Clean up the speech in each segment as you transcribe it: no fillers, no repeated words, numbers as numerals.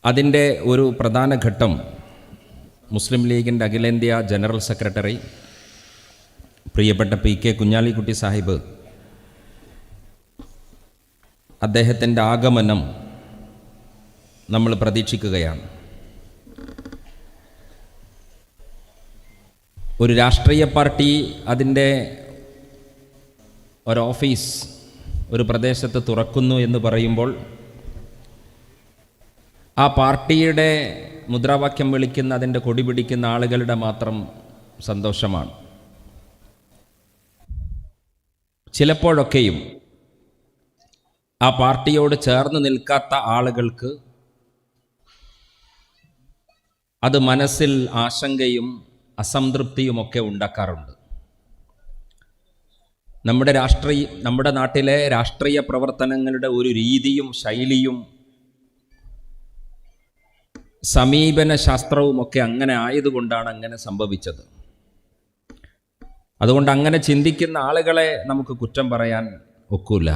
അതിൻ്റെ ഒരു പ്രധാന ഘട്ടം മുസ്ലിം ലീഗിൻ്റെ അഖിലേന്ത്യാ ജനറൽ സെക്രട്ടറി പ്രിയപ്പെട്ട PK കുഞ്ഞാലിക്കുട്ടി സാഹിബ് അദ്ദേഹത്തിൻ്റെ ആഗമനം നമ്മൾ പ്രതീക്ഷിക്കുകയാണ്. ഒരു രാഷ്ട്രീയ പാർട്ടി അതിൻ്റെ ഒരു ഓഫീസ് ഒരു പ്രദേശത്ത് തുറക്കുന്നു എന്ന് പറയുമ്പോൾ ആ പാർട്ടിയുടെ മുദ്രാവാക്യം വിളിക്കുന്ന അതിൻ്റെ കൊടി പിടിക്കുന്ന ആളുകളുടെ മാത്രം സന്തോഷമാണ്. ചിലപ്പോഴൊക്കെയും ആ പാർട്ടിയോട് ചേർന്ന് നിൽക്കാത്ത ആളുകൾക്ക് അത് മനസ്സിൽ ആശങ്കയും അസംതൃപ്തിയുമൊക്കെ ഉണ്ടാക്കാറുണ്ട്. നമ്മുടെ നാട്ടിലെ രാഷ്ട്രീയ പ്രവർത്തനങ്ങളുടെ ഒരു രീതിയും ശൈലിയും സമീപന ശാസ്ത്രവുമൊക്കെ അങ്ങനെ ആയതുകൊണ്ടാണ് അങ്ങനെ സംഭവിച്ചത്. അതുകൊണ്ട് അങ്ങനെ ചിന്തിക്കുന്ന ആളുകളെ നമുക്ക് കുറ്റം പറയാൻ ഒക്കില്ല.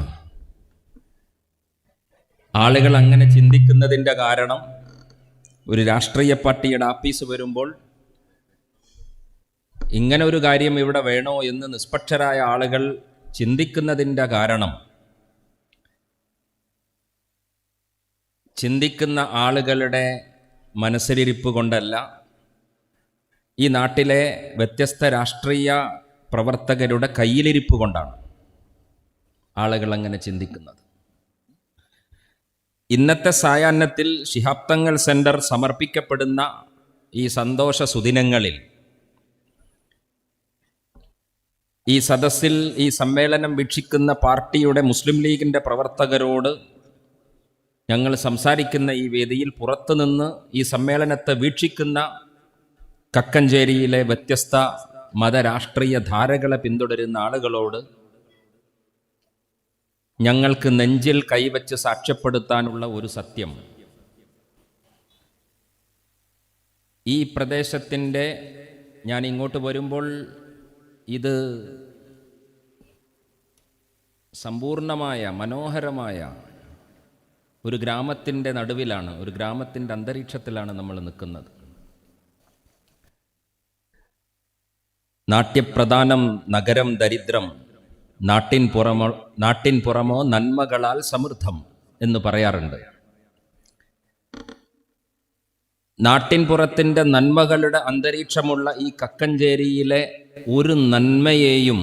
ആളുകൾ അങ്ങനെ ചിന്തിക്കുന്നതിൻ്റെ കാരണം ഒരു രാഷ്ട്രീയ പാർട്ടിയുടെ ആഫീസ് വരുമ്പോൾ ഇങ്ങനെ ഒരു കാര്യം ഇവിടെ വേണോ എന്ന് നിഷ്പക്ഷരായ ആളുകൾ ചിന്തിക്കുന്നതിൻ്റെ കാരണം ചിന്തിക്കുന്ന ആളുകളുടെ മനസ്സിലിരിപ്പ് കൊണ്ടല്ല, ഈ നാട്ടിലെ വ്യത്യസ്ത രാഷ്ട്രീയ പ്രവർത്തകരുടെ കയ്യിലിരിപ്പ് കൊണ്ടാണ് ആളുകൾ അങ്ങനെ ചിന്തിക്കുന്നത്. ഇന്നത്തെ സായാഹ്നത്തിൽ ശിഹാബ് തങ്ങൾ സെൻറ്റർ സമർപ്പിക്കപ്പെടുന്ന ഈ സന്തോഷ സുദിനങ്ങളിൽ ഈ സദസ്സിൽ ഈ സമ്മേളനം വീക്ഷിക്കുന്ന പാർട്ടിയുടെ മുസ്ലിം ലീഗിൻ്റെ പ്രവർത്തകരോട് ഞങ്ങൾ സംസാരിക്കുന്ന ഈ വേദിയിൽ പുറത്തുനിന്ന് ഈ സമ്മേളനത്തെ വീക്ഷിക്കുന്ന കക്കഞ്ചേരിയിലെ വ്യത്യസ്ത മതരാഷ്ട്രീയ ധാരകളെ പിന്തുടരുന്ന ആളുകളോട് ഞങ്ങൾക്ക് നെഞ്ചിൽ കൈവച്ച് സാക്ഷ്യപ്പെടുത്താനുള്ള ഒരു സത്യം, ഈ പ്രദേശത്തിൻ്റെ ഞാൻ ഇങ്ങോട്ട് വരുമ്പോൾ ഇത് സമ്പൂർണമായ മനോഹരമായ ഒരു ഗ്രാമത്തിൻ്റെ നടുവിലാണ്, ഒരു ഗ്രാമത്തിൻ്റെ അന്തരീക്ഷത്തിലാണ് നമ്മൾ നിൽക്കുന്നത്. നാട്യപ്രധാനം നഗരം ദരിദ്രം, നാട്ടിൻ പുറമോ നന്മകളാൽ സമൃദ്ധം എന്ന് പറയാറുണ്ട്. നാട്ടിൻ പുറത്തിൻ്റെ നന്മകളുടെ അന്തരീക്ഷമുള്ള ഈ കക്കഞ്ചേരിയിലെ ഒരു നന്മയെയും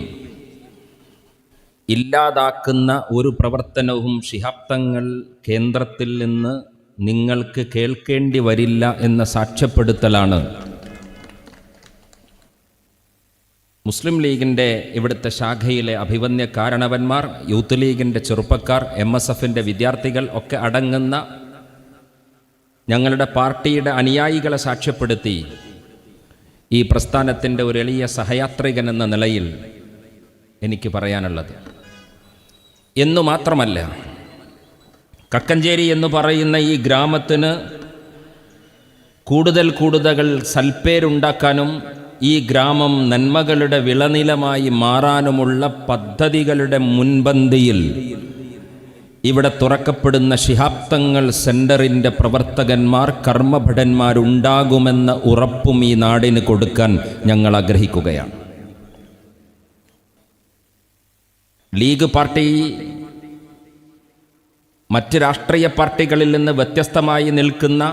ഇല്ലാതാക്കുന്ന ഒരു പ്രവർത്തനവും ശിഹാബ് തങ്ങൾ കേന്ദ്രത്തിൽ നിന്ന് നിങ്ങൾക്ക് കേൾക്കേണ്ടി വരില്ല എന്ന സാക്ഷ്യപ്പെടുത്തലാണ് മുസ്ലിം ലീഗിൻ്റെ ഇവിടുത്തെ ശാഖയിലെ അഭിവന്യ കാരണവന്മാർ, യൂത്ത് ലീഗിൻ്റെ ചെറുപ്പക്കാർ, MSFൻ്റെ വിദ്യാർത്ഥികൾ ഒക്കെ അടങ്ങുന്ന ഞങ്ങളുടെ പാർട്ടിയുടെ അനുയായികളെ സാക്ഷ്യപ്പെടുത്തി ഈ പ്രസ്ഥാനത്തിൻ്റെ ഒരു എളിയ സഹയാത്രികൻ എന്ന നിലയിൽ എനിക്ക് പറയാനുള്ളത്. എന്നു മാത്രമല്ല, കക്കഞ്ചേരി എന്ന് പറയുന്ന ഈ ഗ്രാമത്തിന് കൂടുതൽ സൽപ്പേരുണ്ടാക്കാനും ഈ ഗ്രാമം നന്മകളുടെ വിളനിലമായി മാറാനുമുള്ള പദ്ധതികളുടെ മുൻപന്തിയിൽ ഇവിടെ തുറക്കപ്പെടുന്ന ശിഹാബ് തങ്ങൾ സെൻറ്ററിൻ്റെ പ്രവർത്തകന്മാർ, കർമ്മഭടന്മാരുണ്ടാകുമെന്ന ഉറപ്പും ഈ നാടിന് കൊടുക്കാൻ ഞങ്ങൾ ആഗ്രഹിക്കുകയാണ്. ലീഗ് പാർട്ടി മറ്റ് രാഷ്ട്രീയ പാർട്ടികളിൽ നിന്ന് വ്യത്യസ്തമായി നിൽക്കുന്ന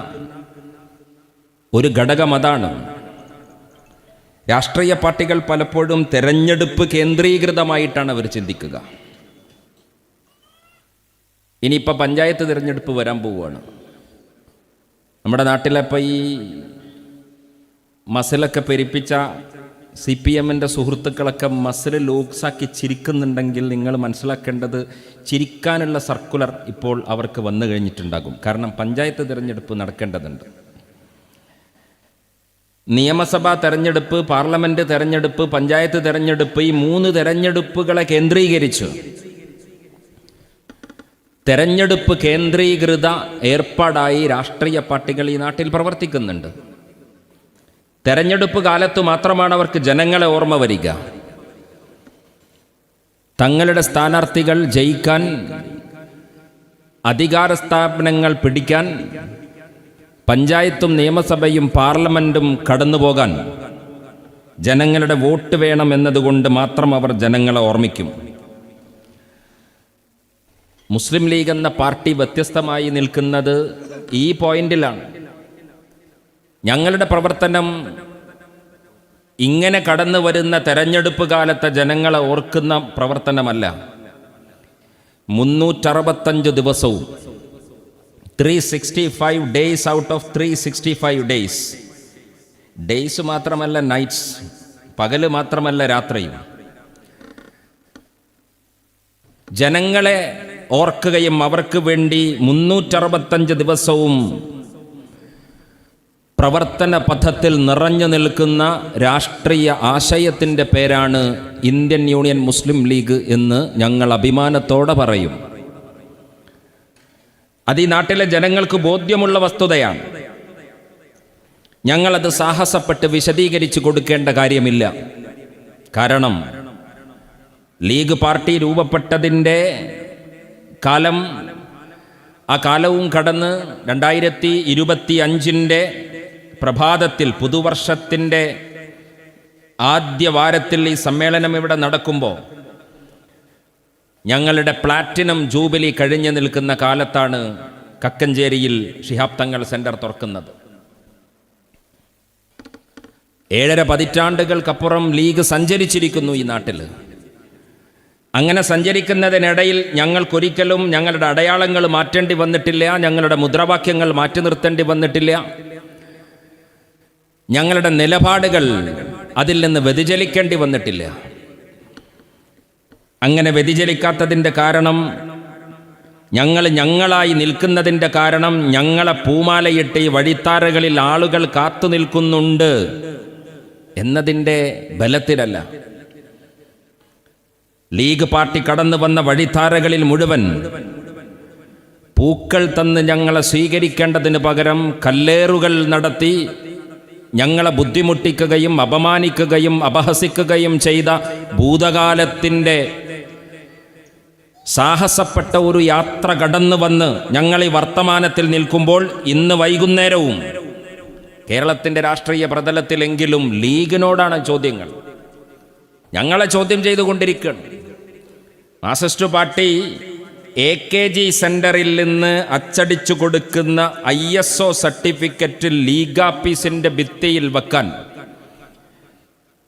ഒരു ഘടകം അതാണ്. രാഷ്ട്രീയ പാർട്ടികൾ പലപ്പോഴും തെരഞ്ഞെടുപ്പ് കേന്ദ്രീകൃതമായിട്ടാണ് അവർ ചിന്തിക്കുക. ഇനിയിപ്പോൾ പഞ്ചായത്ത് തിരഞ്ഞെടുപ്പ് വരാൻ പോവുകയാണ്. നമ്മുടെ നാട്ടിലിപ്പോൾ ഈ മസിലൊക്കെ പെരിപ്പിച്ച CPMൻ്റെ സുഹൃത്തുക്കളൊക്കെ മസിൽ ലൂക്സാക്കി ചിരിക്കുന്നുണ്ടെങ്കിൽ നിങ്ങൾ മനസ്സിലാക്കേണ്ടത്, ചിരിക്കാനുള്ള സർക്കുലർ ഇപ്പോൾ അവർക്ക് വന്നു കഴിഞ്ഞിട്ടുണ്ടാകും. കാരണം പഞ്ചായത്ത് തിരഞ്ഞെടുപ്പ് നടക്കേണ്ടതുണ്ട്. നിയമസഭാ തെരഞ്ഞെടുപ്പ്, പാർലമെൻറ്റ് തെരഞ്ഞെടുപ്പ്, പഞ്ചായത്ത് തെരഞ്ഞെടുപ്പ്, ഈ 3 തെരഞ്ഞെടുപ്പുകളെ കേന്ദ്രീകരിച്ച് തെരഞ്ഞെടുപ്പ് കേന്ദ്രീകൃത ഏർപ്പാടായി രാഷ്ട്രീയ പാർട്ടികൾ ഈ നാട്ടിൽ പ്രവർത്തിക്കുന്നുണ്ട്. തെരഞ്ഞെടുപ്പ് കാലത്ത് മാത്രമാണ് അവർക്ക് ജനങ്ങളെ ഓർമ്മ വരിക. തങ്ങളുടെ സ്ഥാനാർത്ഥികൾ ജയിക്കാൻ, അധികാര സ്ഥാപനങ്ങൾ പിടിക്കാൻ, പഞ്ചായത്തും നിയമസഭയും പാർലമെൻറ്റും കടന്നുപോകാൻ ജനങ്ങളുടെ വോട്ട് വേണം എന്നതുകൊണ്ട് മാത്രം അവർ ജനങ്ങളെ ഓർമ്മിക്കും. മുസ്ലിം ലീഗ് എന്ന പാർട്ടി വ്യത്യസ്തമായി നിൽക്കുന്നത് ഈ പോയിന്റിലാണ്. ഞങ്ങളുടെ പ്രവർത്തനം ഇങ്ങനെ കടന്നു വരുന്ന തെരഞ്ഞെടുപ്പ് കാലത്തെ ജനങ്ങളെ ഓർക്കുന്ന പ്രവർത്തനമല്ല. 365 ദിവസവും 365 days out of 365 days, days മാത്രമല്ല നൈറ്റ്സ്, പകല് മാത്രമല്ല രാത്രിയും, ജനങ്ങളെ ഓർക്കുകയും അവർക്ക് വേണ്ടി 365 ദിവസവും പ്രവർത്തന പഥത്തിൽ നിറഞ്ഞു നിൽക്കുന്ന രാഷ്ട്രീയ ആശയത്തിൻ്റെ പേരാണ് ഇന്ത്യൻ യൂണിയൻ മുസ്ലിം ലീഗ് എന്ന് ഞങ്ങൾ അഭിമാനത്തോടെ പറയും. അത് ഈ നാട്ടിലെ ജനങ്ങൾക്ക് ബോധ്യമുള്ള വസ്തുതയാണ്. ഞങ്ങളത് സാഹസപ്പെട്ട് വിശദീകരിച്ചു കൊടുക്കേണ്ട കാര്യമില്ല. കാരണം ലീഗ് പാർട്ടി രൂപപ്പെട്ടതിൻ്റെ കാലം, ആ കാലവും കടന്ന് 2025 പ്രഭാതത്തിൽ, പുതുവർഷത്തിൻ്റെ ആദ്യ വാരത്തിൽ ഈ സമ്മേളനം ഇവിടെ നടക്കുമ്പോൾ ഞങ്ങളുടെ പ്ലാറ്റിനം ജൂബിലി കഴിഞ്ഞു നിൽക്കുന്ന കാലത്താണ് കക്കഞ്ചേരിയിൽ ശിഹാബ് തങ്ങൾ സെന്റർ തുറക്കുന്നത്. 7.5 പതിറ്റാണ്ടുകൾക്കപ്പുറം ലീഗ് സഞ്ചരിച്ചിരിക്കുന്നു ഈ നാട്ടിൽ. അങ്ങനെ സഞ്ചരിക്കുന്നതിനിടയിൽ ഞങ്ങൾക്കൊരിക്കലും ഞങ്ങളുടെ അടയാളങ്ങൾ മാറ്റേണ്ടി വന്നിട്ടില്ല, ഞങ്ങളുടെ മുദ്രാവാക്യങ്ങൾ മാറ്റി നിർത്തേണ്ടി വന്നിട്ടില്ല, ഞങ്ങളുടെ നിലപാടുകൾ അതിൽ നിന്ന് വ്യതിചലിക്കേണ്ടി വന്നിട്ടില്ല. അങ്ങനെ വ്യതിചലിക്കാത്തതിൻ്റെ കാരണം, ഞങ്ങളായി നിൽക്കുന്നതിൻ്റെ കാരണം, ഞങ്ങളെ പൂമാലയിട്ട് ഈ വഴിത്താരകളിൽ ആളുകൾ കാത്തു നിൽക്കുന്നുണ്ട് എന്നതിൻ്റെ ബലത്തിലല്ല. ലീഗ് പാർട്ടി കടന്നു വന്ന വഴിത്താരകളിൽ മുഴുവൻ പൂക്കൾ തന്ന് ഞങ്ങളെ സ്വീകരിക്കേണ്ടതിന് പകരം കല്ലേറുകൾ നടത്തി ഞങ്ങളെ ബുദ്ധിമുട്ടിക്കുകയും അപമാനിക്കുകയും അപഹസിക്കുകയും ചെയ്ത ഭൂതകാലത്തിൻ്റെ സാഹസപ്പെട്ട ഒരു യാത്ര കടന്നു വന്ന് ഞങ്ങൾ ഈ വർത്തമാനത്തിൽ നിൽക്കുമ്പോൾ ഇന്ന് വൈകുന്നേരവും കേരളത്തിൻ്റെ രാഷ്ട്രീയ പ്രതലത്തിലെങ്കിലും ലീഗിനോടാണ് ചോദ്യങ്ങൾ. ഞങ്ങളെ ചോദ്യം ചെയ്തുകൊണ്ടിരിക്കുകയാണ്. മാർക്സിസ്റ്റ് പാർട്ടി AKG സെന്ററിൽ നിന്ന് അച്ചടിച്ചു കൊടുക്കുന്ന ISO സർട്ടിഫിക്കറ്റ് ലീഗ് ആഫീസിന്റെ ഭിത്തിയിൽ വെക്കാൻ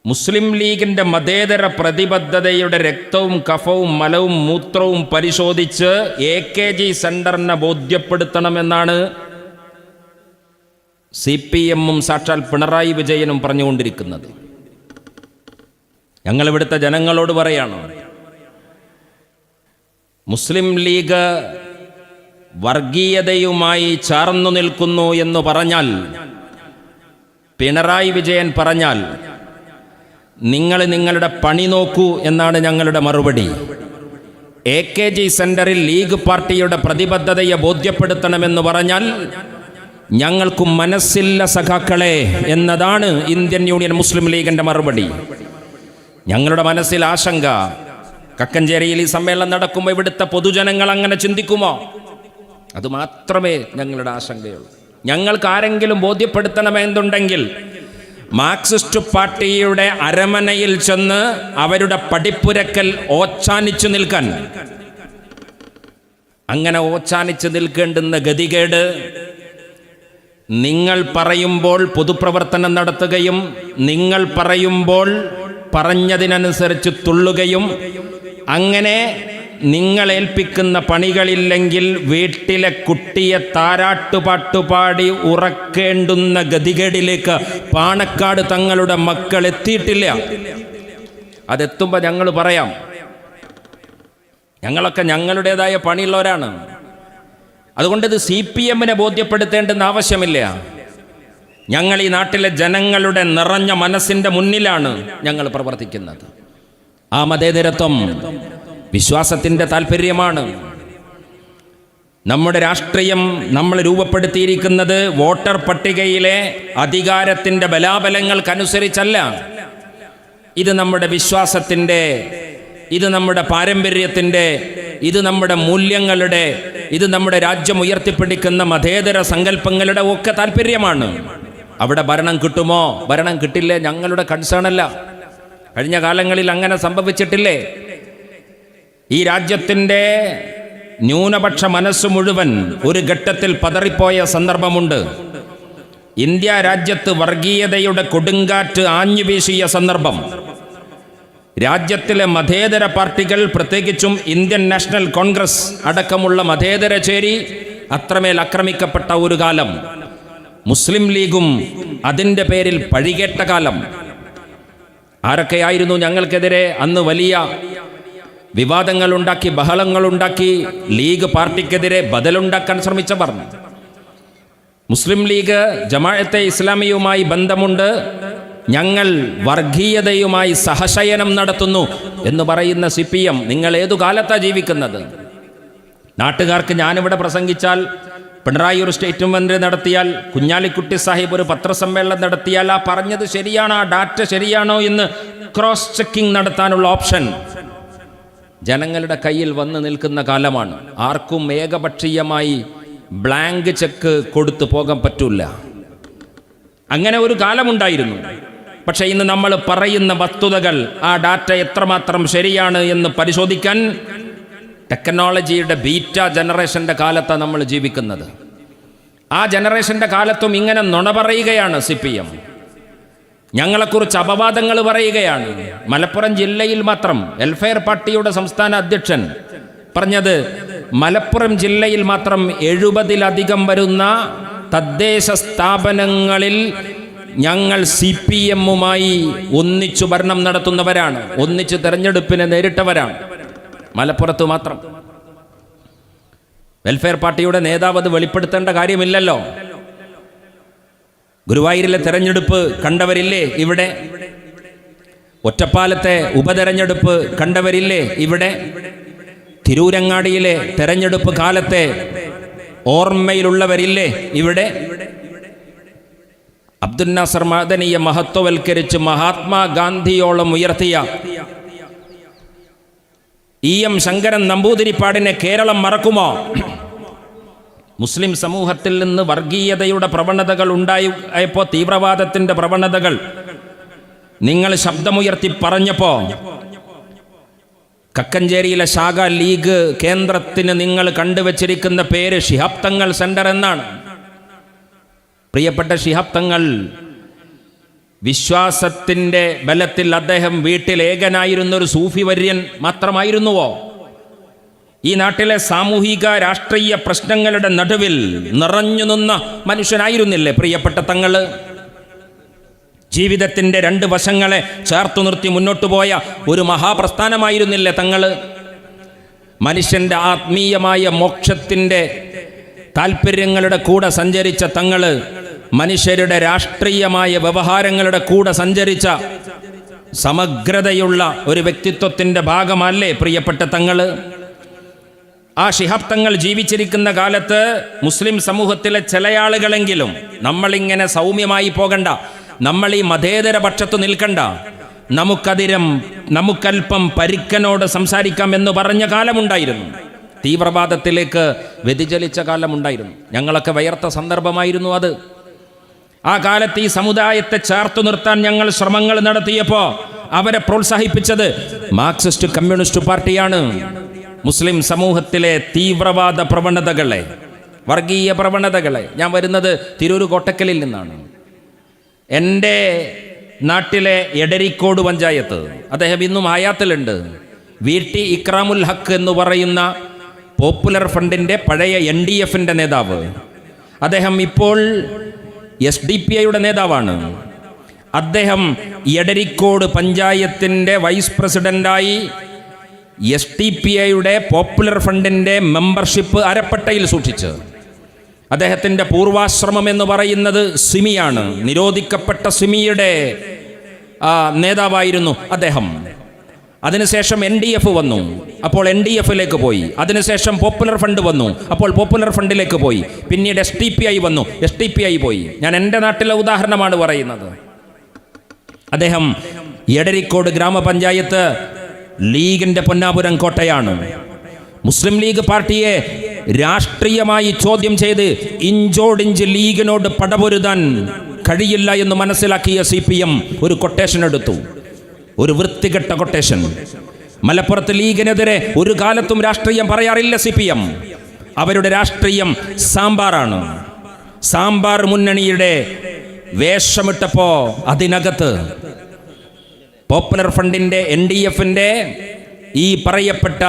മുസ്ലിം ലീഗിന്റെ മതേതര പ്രതിബദ്ധതയുടെ രക്തവും കഫവും മലവും മൂത്രവും പരിശോധിച്ച് AKG സെന്ററിനെ ബോധ്യപ്പെടുത്തണമെന്നാണ് CPM-ഉം സാക്ഷാൽ പിണറായി വിജയനും പറഞ്ഞുകൊണ്ടിരിക്കുന്നത്. ഞങ്ങളിവിടുത്തെ ജനങ്ങളോട് പറയാണ്, മുസ്ലിം ലീഗ് വർഗീയതയുമായി ചേർന്നു നിൽക്കുന്നു എന്ന് പറഞ്ഞാൽ, പിണറായി വിജയൻ പറഞ്ഞാൽ, നിങ്ങൾ നിങ്ങളുടെ പണി നോക്കൂ എന്നാണ് ഞങ്ങളുടെ മറുപടി. AKG സെന്ററിൽ ലീഗ് പാർട്ടിയുടെ പ്രതിബദ്ധതയെ ബോധ്യപ്പെടുത്തണമെന്ന് പറഞ്ഞാൽ ഞങ്ങൾക്ക് മനസ്സില്ല സഖാക്കളെ എന്നതാണ് ഇന്ത്യൻ യൂണിയൻ മുസ്ലിം ലീഗിന്റെ മറുപടി. ഞങ്ങളുടെ മനസ്സിൽ ആശങ്ക, കക്കഞ്ചേരിയിൽ ഈ സമ്മേളനം നടക്കുമ്പോൾ ഇവിടുത്തെ പൊതുജനങ്ങൾ അങ്ങനെ ചിന്തിക്കുമോ? അതുമാത്രമേ ഞങ്ങളുടെ ആശങ്കയുള്ളൂ. ഞങ്ങൾക്ക് ആരെങ്കിലും ബോധ്യപ്പെടുത്തണമെന്നുണ്ടെങ്കിൽ മാർക്സിസ്റ്റ് പാർട്ടിയുടെ അരമനയിൽ ചെന്ന് അവരുടെ പടിപ്പുരക്കൽ ഓച്ചാനിച്ചു നിൽക്കാൻ, അങ്ങനെ ഓച്ചാനിച്ചു നിൽക്കേണ്ടുന്ന ഗതികേട് നിങ്ങൾ പറയുമ്പോൾ പൊതുപ്രവർത്തനം നടത്തുകയും നിങ്ങൾ പറയുമ്പോൾ പറഞ്ഞതിനനുസരിച്ച് തുള്ളുകയും അങ്ങനെ നിങ്ങൾ ഏൽപ്പിക്കുന്ന പണികളില്ലെങ്കിൽ വീട്ടിലെ കുട്ടിയെ താരാട്ടുപാട്ടുപാടി ഉറക്കേണ്ടുന്ന ഗതികേടിലേക്ക് പാണക്കാട് തങ്ങളുടെ മക്കൾ എത്തിയിട്ടില്ല. അതെത്തുമ്പോൾ ഞങ്ങൾ പറയാം, ഞങ്ങളൊക്കെ ഞങ്ങളുടേതായ പണിയുള്ളവരാണ്. അതുകൊണ്ട് ഇത് CPM-നെ ബോധ്യപ്പെടുത്തേണ്ടെന്ന് ആവശ്യമില്ല. ഞങ്ങൾ ഈ നാട്ടിലെ ജനങ്ങളുടെ നിറഞ്ഞ മനസ്സിൻ്റെ മുന്നിലാണ് ഞങ്ങൾ പ്രവർത്തിക്കുന്നത്. ആ മതേതരത്വം വിശ്വാസത്തിൻ്റെ താല്പര്യമാണ്. നമ്മുടെ രാഷ്ട്രീയം നമ്മൾ രൂപപ്പെടുത്തിയിരിക്കുന്നത് വോട്ടർ പട്ടികയിലെ അധികാരത്തിൻ്റെ ബലാബലങ്ങൾക്കനുസരിച്ചല്ല. ഇത് നമ്മുടെ വിശ്വാസത്തിൻ്റെ, ഇത് നമ്മുടെ പാരമ്പര്യത്തിൻ്റെ, ഇത് നമ്മുടെ മൂല്യങ്ങളുടെ, ഇത് നമ്മുടെ രാജ്യം ഉയർത്തിപ്പിടിക്കുന്ന മതേതര സങ്കല്പങ്ങളുടെ ഒക്കെ താല്പര്യമാണ്. അവിടെ ഭരണം കിട്ടുമോ, ഭരണം കിട്ടില്ലേ, ഞങ്ങളുടെ കൺസേൺ അല്ല. കഴിഞ്ഞ കാലങ്ങളിൽ അങ്ങനെ സംഭവിച്ചിട്ടില്ലേ? ഈ രാജ്യത്തിൻ്റെ ന്യൂനപക്ഷ മനസ്സ് മുഴുവൻ ഒരു ഘട്ടത്തിൽ പതറിപ്പോയ സന്ദർഭമുണ്ട്. ഇന്ത്യ രാജ്യത്ത് വർഗീയതയുടെ കൊടുങ്കാറ്റ് ആഞ്ഞുവീശിയ സന്ദർഭം. രാജ്യത്തിലെ മതേതര പാർട്ടികൾ, പ്രത്യേകിച്ചും ഇന്ത്യൻ നാഷണൽ കോൺഗ്രസ് അടക്കമുള്ള മതേതര ചേരി അത്രമേൽ ആക്രമിക്കപ്പെട്ട ഒരു കാലം. മുസ്ലിം ലീഗും അതിൻ്റെ പേരിൽ പഴികേട്ട കാലം. ആരൊക്കെയായിരുന്നു ഞങ്ങൾക്കെതിരെ അന്ന് വലിയ വിവാദങ്ങളുണ്ടാക്കി, ബഹളങ്ങളുണ്ടാക്കി, ലീഗ് പാർട്ടിക്കെതിരെ ബദലുണ്ടാക്കാൻ ശ്രമിച്ചവർ? മുസ്ലിം ലീഗ് ജമാഅത്തെ ഇസ്ലാമിയുമായി ബന്ധമുണ്ട്, ഞങ്ങൾ വർഗീയതയുമായി സഹശയനം നടത്തുന്നു എന്ന് പറയുന്ന CPM, നിങ്ങൾ ഏതു കാലത്താണ് ജീവിക്കുന്നത്? നാട്ടുകാർക്ക് ഞാനിവിടെ പ്രസംഗിച്ചാൽ, പിണറായി ഒരു സ്റ്റേറ്റ്മെന്റ് നടത്തിയാൽ, കുഞ്ഞാലിക്കുട്ടി സാഹിബ് ഒരു പത്രസമ്മേളനം നടത്തിയാൽ, ആ പറഞ്ഞത് ശരിയാണോ, ആ ഡാറ്റ ശരിയാണോ എന്ന് ക്രോസ് ചെക്കിംഗ് നടത്താനുള്ള ഓപ്ഷൻ ജനങ്ങളുടെ കയ്യിൽ വന്ന് നിൽക്കുന്ന കാലമാണ്. ആർക്കും ഏകപക്ഷീയമായി ബ്ലാങ്ക് ചെക്ക് കൊടുത്തു പോകാൻ പറ്റൂല. അങ്ങനെ ഒരു കാലമുണ്ടായിരുന്നു. പക്ഷെ ഇന്ന് നമ്മൾ പറയുന്ന വസ്തുതകൾ, ആ ഡാറ്റ എത്രമാത്രം ശരിയാണ് എന്ന് പരിശോധിക്കാൻ ടെക്നോളജിയുടെ ബീറ്റ ജനറേഷൻ്റെ കാലത്താണ് നമ്മൾ ജീവിക്കുന്നത്. ആ ജനറേഷൻ്റെ കാലത്തും ഇങ്ങനെ നുണ പറയുകയാണ് CPM. ഞങ്ങളെക്കുറിച്ച് അപവാദങ്ങൾ പറയുകയാണ്. മലപ്പുറം ജില്ലയിൽ മാത്രം വെൽഫെയർ പാർട്ടിയുടെ സംസ്ഥാന അധ്യക്ഷൻ പറഞ്ഞത്, മലപ്പുറം ജില്ലയിൽ മാത്രം 70-ലധികം വരുന്ന തദ്ദേശ സ്ഥാപനങ്ങളിൽ ഞങ്ങൾ CPM-മായി ഒന്നിച്ചു ഭരണം നടത്തുന്നവരാണ്, ഒന്നിച്ചു തെരഞ്ഞെടുപ്പിനെ നേരിട്ടവരാണ്. മലപ്പുറത്ത് മാത്രം. വെൽഫെയർ പാർട്ടിയുടെ നേതാവ് അത് വെളിപ്പെടുത്തേണ്ട കാര്യമില്ലല്ലോ. ഗുരുവായൂരിലെ തെരഞ്ഞെടുപ്പ് കണ്ടവരില്ലേ ഇവിടെ? ഒറ്റപ്പാലത്തെ ഉപതെരഞ്ഞെടുപ്പ് കണ്ടവരില്ലേ ഇവിടെ? തിരൂരങ്ങാടിയിലെ തെരഞ്ഞെടുപ്പ് കാലത്തെ ഓർമ്മയിലുള്ളവരില്ലേ ഇവിടെ? അബ്ദുൽ നാസർ മദനിയെ മഹത്വവൽക്കരിച്ച് മഹാത്മാഗാന്ധിയോളം ഉയർത്തിയ EM ശങ്കരൻ നമ്പൂതിരിപ്പാടിനെ കേരളം മറക്കുമോ? മുസ്ലിം സമൂഹത്തിൽ നിന്ന് വർഗീയതയുടെ പ്രവണതകൾ ഉണ്ടായപ്പോൾ, തീവ്രവാദത്തിന്റെ പ്രവണതകൾ നിങ്ങൾ ശബ്ദമുയർത്തി പറഞ്ഞപ്പോൾ, കക്കഞ്ചേരിയിലെ ശാഖ ലീഗ് കേന്ദ്രത്തിന് നിങ്ങൾ കണ്ടുവച്ചിരിക്കുന്ന പേര് ശിഹാബ് തങ്ങൾ സെന്റർ എന്നാണ്. പ്രിയപ്പെട്ട ശിഹാബ് തങ്ങൾ, വിശ്വാസത്തിൻ്റെ ബലത്തിൽ അദ്ദേഹം വീട്ടിൽ ഏകനായിരുന്ന ഒരു സൂഫി വര്യൻ മാത്രമായിരുന്നുവോ? ഈ നാട്ടിലെ സാമൂഹിക രാഷ്ട്രീയ പ്രശ്നങ്ങളുടെ നടുവിൽ നിറഞ്ഞു നിന്ന മനുഷ്യനായിരുന്നില്ലേ പ്രിയപ്പെട്ട തങ്ങള്? ജീവിതത്തിൻ്റെ 2 വശങ്ങളെ ചേർത്തു നിർത്തി മുന്നോട്ടു പോയ ഒരു മഹാപ്രസ്ഥാനമായിരുന്നില്ലേ തങ്ങള്? മനുഷ്യൻ്റെ ആത്മീയമായ മോക്ഷത്തിൻ്റെ താല്പര്യങ്ങളുടെ കൂടെ സഞ്ചരിച്ച തങ്ങള്, മനുഷ്യരുടെ രാഷ്ട്രീയമായ വ്യവഹാരങ്ങളുടെ കൂടെ സഞ്ചരിച്ച സമഗ്രതയുള്ള ഒരു വ്യക്തിത്വത്തിൻ്റെ ഭാഗമല്ലേ പ്രിയപ്പെട്ട തങ്ങള്? ആ ശിഹാബ് തങ്ങൾ ജീവിച്ചിരിക്കുന്ന കാലത്ത് മുസ്ലിം സമൂഹത്തിലെ ചില ആളുകളെങ്കിലും നമ്മളിങ്ങനെ സൗമ്യമായി പോകണ്ട, നമ്മൾ ഈ മതേതര പക്ഷത്ത് നിൽക്കണ്ട, നമുക്കല്പം പരിക്കനോട് സംസാരിക്കാം എന്ന് പറഞ്ഞ കാലമുണ്ടായിരുന്നു. തീവ്രവാദത്തിലേക്ക് വ്യതിചലിച്ച കാലമുണ്ടായിരുന്നു. ഞങ്ങളൊക്കെ വയർത്ത സന്ദർഭമായിരുന്നു അത്. ആ കാലത്ത് ഈ സമുദായത്തെ ചേർത്തു നിർത്താൻ ഞങ്ങൾ ശ്രമങ്ങൾ നടത്തിയപ്പോൾ അവരെ പ്രോത്സാഹിപ്പിച്ചത് മാർക്സിസ്റ്റ് കമ്മ്യൂണിസ്റ്റ് പാർട്ടിയാണ്. മുസ്ലിം സമൂഹത്തിലെ തീവ്രവാദ പ്രവണതകളെ, വർഗീയ പ്രവണതകളെ, ഞാൻ വരുന്നത് തിരൂർ കോട്ടക്കലിൽ നിന്നാണ്. എൻ്റെ നാട്ടിലെ എടരിക്കോട് പഞ്ചായത്ത്, അദ്ദേഹം ഇന്നും ഹയാത്തിലുണ്ട്, VT ഇക്രാമുൽ ഹക്ക് എന്ന് പറയുന്ന പോപ്പുലർ ഫ്രണ്ടിൻ്റെ പഴയ NDF-ൻ്റെ നേതാവ്. അദ്ദേഹം ഇപ്പോൾ SDPIയുടെ നേതാവാണ്. അദ്ദേഹം എടരിക്കോട് പഞ്ചായത്തിൻ്റെ വൈസ് പ്രസിഡന്റായി SDPIയുടെ പോപ്പുലർ ഫ്രണ്ടിൻ്റെ മെമ്പർഷിപ്പ് അരപ്പട്ടയിൽ സൂക്ഷിച്ച്, അദ്ദേഹത്തിൻ്റെ പൂർവാശ്രമം എന്ന് പറയുന്നത് സിമിയാണ്. നിരോധിക്കപ്പെട്ട സിമിയുടെ നേതാവായിരുന്നു അദ്ദേഹം. അതിനുശേഷം NDF വന്നു, അപ്പോൾ NDF-ലേക്ക് പോയി. അതിനുശേഷം പോപ്പുലർ ഫണ്ട് വന്നു, അപ്പോൾ പോപ്പുലർ ഫണ്ടിലേക്ക് പോയി. പിന്നീട് SDPI വന്നു, SDPI പോയി. ഞാൻ എൻ്റെ നാട്ടിലെ ഉദാഹരണമാണ് പറയുന്നത്. അദ്ദേഹം എടരിക്കോട് ഗ്രാമപഞ്ചായത്ത് ലീഗിൻ്റെ പൊന്നാപുരം കോട്ടയാണ്. മുസ്ലിം ലീഗ് പാർട്ടിയെ രാഷ്ട്രീയമായി ചോദ്യം ചെയ്ത് ഇഞ്ചോടിഞ്ച് ലീഗിനോട് പടപൊരുതാൻ കഴിയില്ല എന്ന് മനസ്സിലാക്കിയ CPM ഒരു കൊട്ടേഷൻ എടുത്തു, ഒരു വൃത്തികെട്ട കൊട്ടേഷൻ. മലപ്പുറത്ത് ലീഗിനെതിരെ ഒരു കാലത്തും രാഷ്ട്രീയം പറയാറില്ല CPM. അവരുടെ രാഷ്ട്രീയം സാമ്പാറാണ്. സാമ്പാർ മുന്നണിയുടെ വേഷമിട്ടപ്പോ അതിനകത്ത് പോപ്പുലർ ഫ്രണ്ടിന്റെ NDFന്റെ ഈ പറയപ്പെട്ട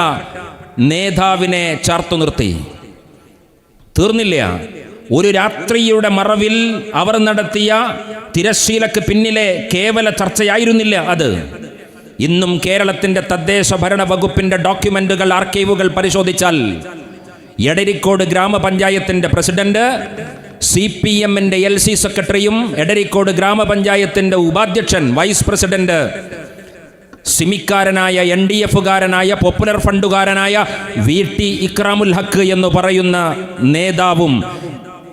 നേതാവിനെ ചാർത്തു നിർത്തി. തീർന്നില്ല. ഒരു രാത്രിയുടെ മറവിൽ അവർ നടത്തിയ തിരശ്ശീലക്ക് പിന്നിലെ കേവല ചർച്ചയായിരുന്നില്ല അത്. ഇന്നും കേരളത്തിന്റെ തദ്ദേശ ഭരണ വകുപ്പിന്റെ ഡോക്യുമെന്റുകൾ, ആർക്കൈവുകൾ പരിശോധിച്ചാൽ എടരിക്കോട് ഗ്രാമപഞ്ചായത്തിന്റെ പ്രസിഡന്റ്, CPMന്റെ LC സെക്രട്ടറിയും എടരിക്കോട് ഗ്രാമപഞ്ചായത്തിന്റെ ഉപാധ്യക്ഷൻ, vice president, സിമിക്കാരനായ NDFകാരനായ popular ഫണ്ടുകാരനായ VT Ikramul ഹക്ക് എന്ന് പറയുന്ന നേതാവും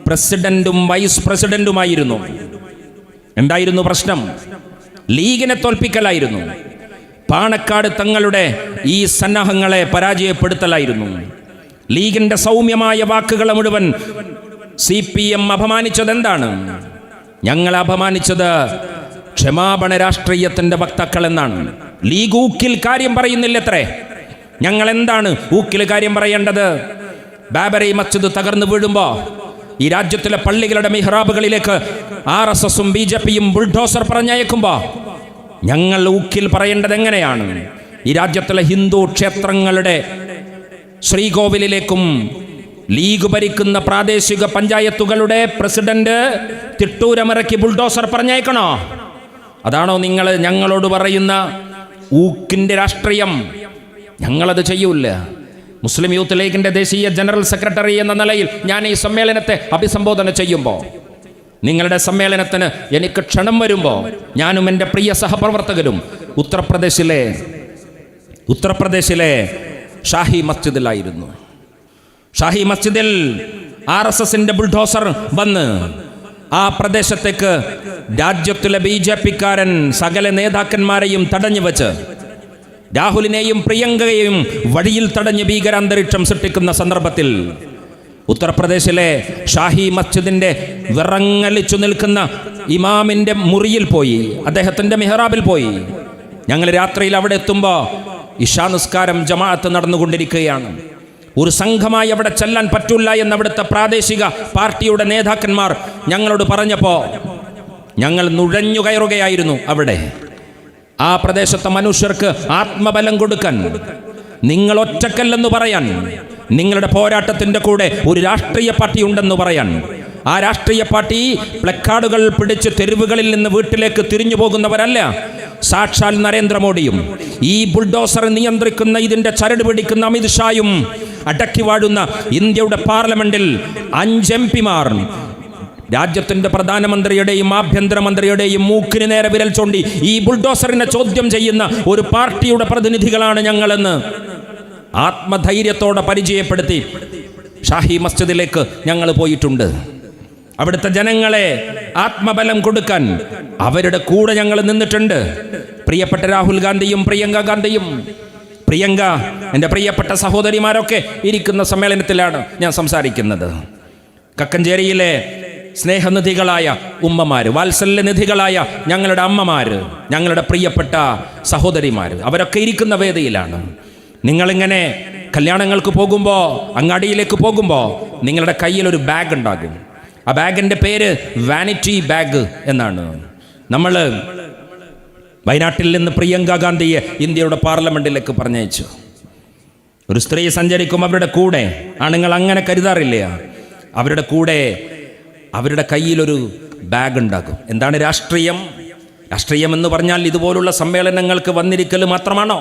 പ്രസിഡന്റും വൈസ് പ്രസിഡന്റുമായിരുന്നു. എന്തായിരുന്നു പ്രശ്നം? ലീഗിനെ തോൽപ്പിക്കലായിരുന്നു. പാണക്കാട് തങ്ങളുടെ ഈ സന്നാഹങ്ങളെ പരാജയപ്പെടുത്തലായിരുന്നു. ലീഗിന്റെ സൗമ്യമായ വാക്കുകളെ മുഴുവൻ CPM അപമാനിച്ചത് എന്താണ്? ഞങ്ങൾ അപമാനിച്ചത് ക്ഷമാപണ രാഷ്ട്രീയത്തിന്റെ വക്താക്കൾ എന്നാണ്. ലീഗ് ഊക്കിൽ കാര്യം പറയുന്നില്ലത്രേ. ഞങ്ങൾ എന്താണ് ഊക്കിൽ കാര്യം പറയേണ്ടത്? ബാബറി മസ്ജിദ് തകർന്നു വീഴുമ്പോ ഈ രാജ്യത്തിലെ പള്ളികളുടെ മിഹ്റാബുകളിലേക്ക് RSSും BJPയും ബുൾഡോസർ പറഞ്ഞയക്കുമ്പോ ഞങ്ങൾ ഊക്കിൽ പറയേണ്ടത് എങ്ങനെയാണ്? ഈ രാജ്യത്തിലെ ഹിന്ദു ക്ഷേത്രങ്ങളുടെ ശ്രീകോവിലിലേക്കും ലീഗ് ഭരിക്കുന്ന പ്രാദേശിക പഞ്ചായത്തുകളുടെ പ്രസിഡന്റ് തിട്ടൂരമറയ്ക്ക് ബുൾഡോസർ പറഞ്ഞയക്കണോ? അതാണോ നിങ്ങൾ ഞങ്ങളോട് പറയുന്ന ഊക്കിന്റെ രാഷ്ട്രീയം? ഞങ്ങളത് ചെയ്യൂല. മുസ്ലിം യൂത്ത് ലീഗിന്റെ ദേശീയ ജനറൽ സെക്രട്ടറി എന്ന നിലയിൽ ഞാൻ ഈ സമ്മേളനത്തെ അഭിസംബോധന ചെയ്യുമ്പോൾ, നിങ്ങളുടെ സമ്മേളനത്തിന് എനിക്ക് ക്ഷണം വരുമ്പോൾ, ഞാനും എൻ്റെ പ്രിയ സഹപ്രവർത്തകരും ഉത്തർപ്രദേശിലെ ഷാഹി മസ്ജിദിലായിരുന്നു. ഷാഹി മസ്ജിദിൽ RSSന്റെ ബുൾഡോസർ വന്ന് ആ പ്രദേശത്തേക്ക് രാജ്യത്തിലെ BJPക്കാരൻ സകല നേതാക്കന്മാരെയും തടഞ്ഞു വെച്ച്, രാഹുലിനെയും പ്രിയങ്കയെയും വഴിയിൽ തടഞ്ഞ് ഭീകരാന്തരീക്ഷം സൃഷ്ടിക്കുന്ന സന്ദർഭത്തിൽ ഉത്തർപ്രദേശിലെ ഷാഹി മസ്ജിദിന്റെ വിറങ്ങലിച്ചു നിൽക്കുന്ന ഇമാമിന്റെ മുറിയിൽ പോയി, അദ്ദേഹത്തിന്റെ മെഹ്റാബിൽ പോയി. ഞങ്ങൾ രാത്രിയിൽ അവിടെ എത്തുമ്പോൾ ഇശാ നിസ്കാരം ജമാഅത്ത് നടന്നുകൊണ്ടിരിക്കുകയാണ്. ഒരു സംഘമായി അവിടെ ചെല്ലാൻ പറ്റില്ല എന്ന് അവിടുത്തെ പ്രാദേശിക പാർട്ടിയുടെ നേതാക്കന്മാർ ഞങ്ങളോട് പറഞ്ഞപ്പോൾ ഞങ്ങൾ നുഴഞ്ഞു കയറുകയായിരുന്നു അവിടെ. ആ പ്രദേശത്തെ മനുഷ്യർക്ക് ആത്മബലം കൊടുക്കാൻ, നിങ്ങൾ ഒറ്റക്കല്ലെന്ന് പറയാൻ, നിങ്ങളുടെ പോരാട്ടത്തിന്റെ കൂടെ ഒരു രാഷ്ട്രീയ പാർട്ടി ഉണ്ടെന്ന് പറയാൻ. ആ രാഷ്ട്രീയ പാർട്ടി പ്ലക്കാർഡുകൾ പിടിച്ച് തെരുവുകളിൽ നിന്ന് വീട്ടിലേക്ക് തിരിഞ്ഞു പോകുന്നവരല്ല. സാക്ഷാൽ നരേന്ദ്രമോദിയും ഈ ബുൾഡോസർ നിയന്ത്രിക്കുന്ന ഇതിന്റെ ചരട് പിടിക്കുന്ന അമിത് ഷായും അടക്കി വാഴുന്ന ഇന്ത്യയുടെ പാർലമെന്റിൽ 5 MP-മാർ രാജ്യത്തിന്റെ പ്രധാനമന്ത്രിയുടെയും ആഭ്യന്തരമന്ത്രിയുടെയും മൂക്കിന് നേരെ വിരൽ ചൂണ്ടി ഈ ബുൾഡോസറിനെ ചോദ്യം ചെയ്യുന്ന ഒരു പാർട്ടിയുടെ പ്രതിനിധികളാണ് ഞങ്ങളെന്ന് ആത്മധൈര്യത്തോടെ പരിചയപ്പെടുത്തി ഷാഹി മസ്ജിദിലേക്ക് ഞങ്ങൾ പോയിട്ടുണ്ട്. അവിടുത്തെ ജനങ്ങളെ ആത്മബലം കൊടുക്കാൻ അവരുടെ കൂടെ ഞങ്ങൾ നിന്നിട്ടുണ്ട്. പ്രിയപ്പെട്ട രാഹുൽ ഗാന്ധിയും പ്രിയങ്ക ഗാന്ധിയും, പ്രിയങ്ക എൻ്റെ പ്രിയപ്പെട്ട സഹോദരിമാരൊക്കെ ഇരിക്കുന്ന സമ്മേളനത്തിലാണ് ഞാൻ സംസാരിക്കുന്നത്. കക്കഞ്ചേരിയിലെ സ്നേഹനിധികളായ ഉമ്മമാര്, വാത്സല്യനിധികളായ ഞങ്ങളുടെ അമ്മമാര്, ഞങ്ങളുടെ പ്രിയപ്പെട്ട സഹോദരിമാര്, അവരൊക്കെ ഇരിക്കുന്ന വേദിയിലാണ്. നിങ്ങളിങ്ങനെ കല്യാണങ്ങൾക്ക് പോകുമ്പോൾ, അങ്ങാടിയിലേക്ക് പോകുമ്പോൾ നിങ്ങളുടെ കയ്യിൽ ഒരു ബാഗ് ഉണ്ടാകും. ആ ബാഗിൻ്റെ പേര് വാനിറ്റി ബാഗ് എന്നാണ്. നമ്മൾ വയനാട്ടിൽ നിന്ന് പ്രിയങ്ക ഗാന്ധിയെ ഇന്ത്യയുടെ പാർലമെന്റിലേക്ക് പറഞ്ഞയച്ചു. ഒരു സ്ത്രീ സഞ്ചരിക്കും അവരുടെ കൂടെ, ആണുങ്ങൾ അങ്ങനെ കരുതാറില്ല, അവരുടെ കൂടെ അവരുടെ കയ്യിലൊരു ബാഗ് ഉണ്ടാകും. എന്താണ് രാഷ്ട്രീയം? രാഷ്ട്രീയം എന്ന് പറഞ്ഞാൽ ഇതുപോലുള്ള സമ്മേളനങ്ങൾക്ക് വന്നിരിക്കൽ മാത്രമാണോ?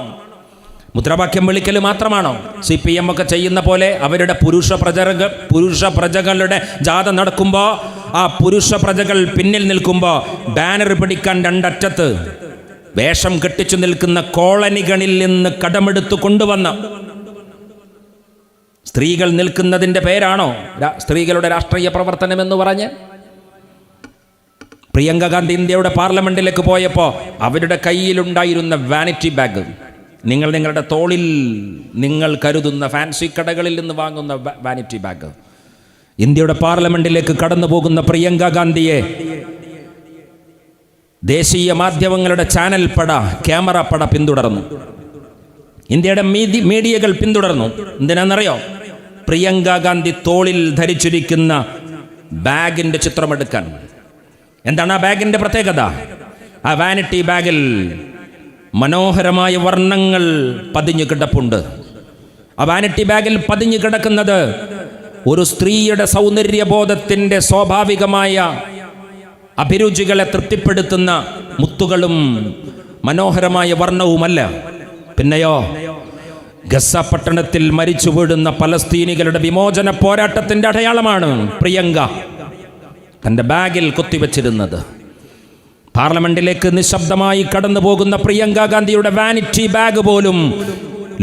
മുദ്രാവാക്യം വിളിക്കൽ മാത്രമാണോ? CPM ഒക്കെ ചെയ്യുന്ന പോലെ അവരുടെ പുരുഷ പ്രജകളുടെ ജാഥ നടക്കുമ്പോൾ ആ പുരുഷ പ്രജകൾ പിന്നിൽ നിൽക്കുമ്പോൾ ബാനർ പിടിക്കാൻ രണ്ടറ്റത്ത് വേഷം കെട്ടിച്ചു നിൽക്കുന്ന കോളനികളിൽ നിന്ന് കടമെടുത്തു കൊണ്ടുവന്ന സ്ത്രീകൾ നിൽക്കുന്നതിൻ്റെ പേരാണോ സ്ത്രീകളുടെ രാഷ്ട്രീയ പ്രവർത്തനം എന്ന് പറഞ്ഞ്? പ്രിയങ്ക ഗാന്ധി ഇന്ത്യയുടെ പാർലമെന്റിലേക്ക് പോയപ്പോൾ അവരുടെ കയ്യിലുണ്ടായിരുന്ന വാനിറ്റി ബാഗ്, നിങ്ങൾ നിങ്ങളുടെ തോളിൽ നിങ്ങൾ കരുതുന്ന ഫാൻസി കടകളിൽ നിന്ന് വാങ്ങുന്ന വാനിറ്റി ബാഗ്. ഇന്ത്യയുടെ പാർലമെന്റിലേക്ക് കടന്നു പോകുന്ന പ്രിയങ്ക ഗാന്ധിയെ ദേശീയ മാധ്യമങ്ങളുടെ ചാനൽ പട, ക്യാമറ പട പിന്തുടർന്നു. ഇന്ത്യയുടെ മീഡിയകൾ പിന്തുടർന്നു. എന്തിനാണെന്നറിയോ? പ്രിയങ്ക ഗാന്ധി തോളിൽ ധരിച്ചിരിക്കുന്ന ബാഗിന്റെ ചിത്രമെടുക്കാൻ. എന്താണ് ആ ബാഗിന്റെ പ്രത്യേകത? ആ വാനിറ്റി ബാഗിൽ മനോഹരമായ വർണ്ണങ്ങൾ പതിഞ്ഞു കിടപ്പുണ്ട്. ആ വാനിറ്റി ബാഗിൽ പതിഞ്ഞു കിടക്കുന്നത് ഒരു സ്ത്രീയുടെ സൗന്ദര്യബോധത്തിന്റെ സ്വാഭാവികമായ അഭിരുചികളെ തൃപ്തിപ്പെടുത്തുന്ന മുത്തുകളും മനോഹരമായ വർണ്ണവുമല്ല. പിന്നെയോ, ഗസ പട്ടണത്തിൽ മരിച്ചു വീഴുന്ന പലസ്തീനികളുടെ വിമോചന പോരാട്ടത്തിന്റെ അടയാളമാണ് പ്രിയങ്ക തന്റെ ബാഗിൽ കുത്തിവെച്ചിരുന്നത്. പാർലമെന്റിലേക്ക് നിശബ്ദമായി കടന്നു പോകുന്ന പ്രിയങ്ക ഗാന്ധിയുടെ വാനിറ്റി ബാഗ് പോലും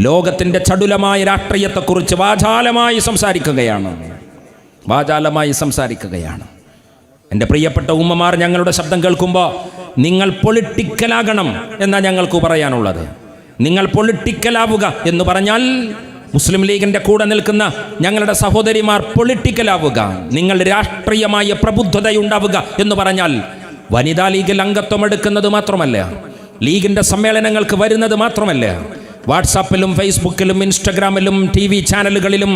ലോകത്തിന്റെ ചടുലമായ രാഷ്ട്രീയത്തെക്കുറിച്ച് വാചാലമായി സംസാരിക്കുകയാണ്. എൻ്റെ പ്രിയപ്പെട്ട ഉമ്മമാർ, ഞങ്ങളുടെ ശബ്ദം കേൾക്കുമ്പോൾ നിങ്ങൾ പൊളിറ്റിക്കലാകണം എന്നാണ് ഞങ്ങൾക്ക് പറയാനുള്ളത്. നിങ്ങൾ പൊളിറ്റിക്കലാവുക എന്ന് പറഞ്ഞാൽ മുസ്ലിം ലീഗിൻ്റെ കൂടെ നിൽക്കുന്ന ഞങ്ങളുടെ സഹോദരിമാർ പൊളിറ്റിക്കലാവുക, നിങ്ങൾ രാഷ്ട്രീയമായ പ്രബുദ്ധതയുണ്ടാവുക എന്ന് പറഞ്ഞാൽ വനിതാ ലീഗിൽ അംഗത്വം എടുക്കുന്നത് മാത്രമല്ല, ലീഗിൻ്റെ സമ്മേളനങ്ങൾക്ക് വരുന്നത് മാത്രമല്ല, വാട്സാപ്പിലും ഫേസ്ബുക്കിലും ഇൻസ്റ്റഗ്രാമിലും TV ചാനലുകളിലും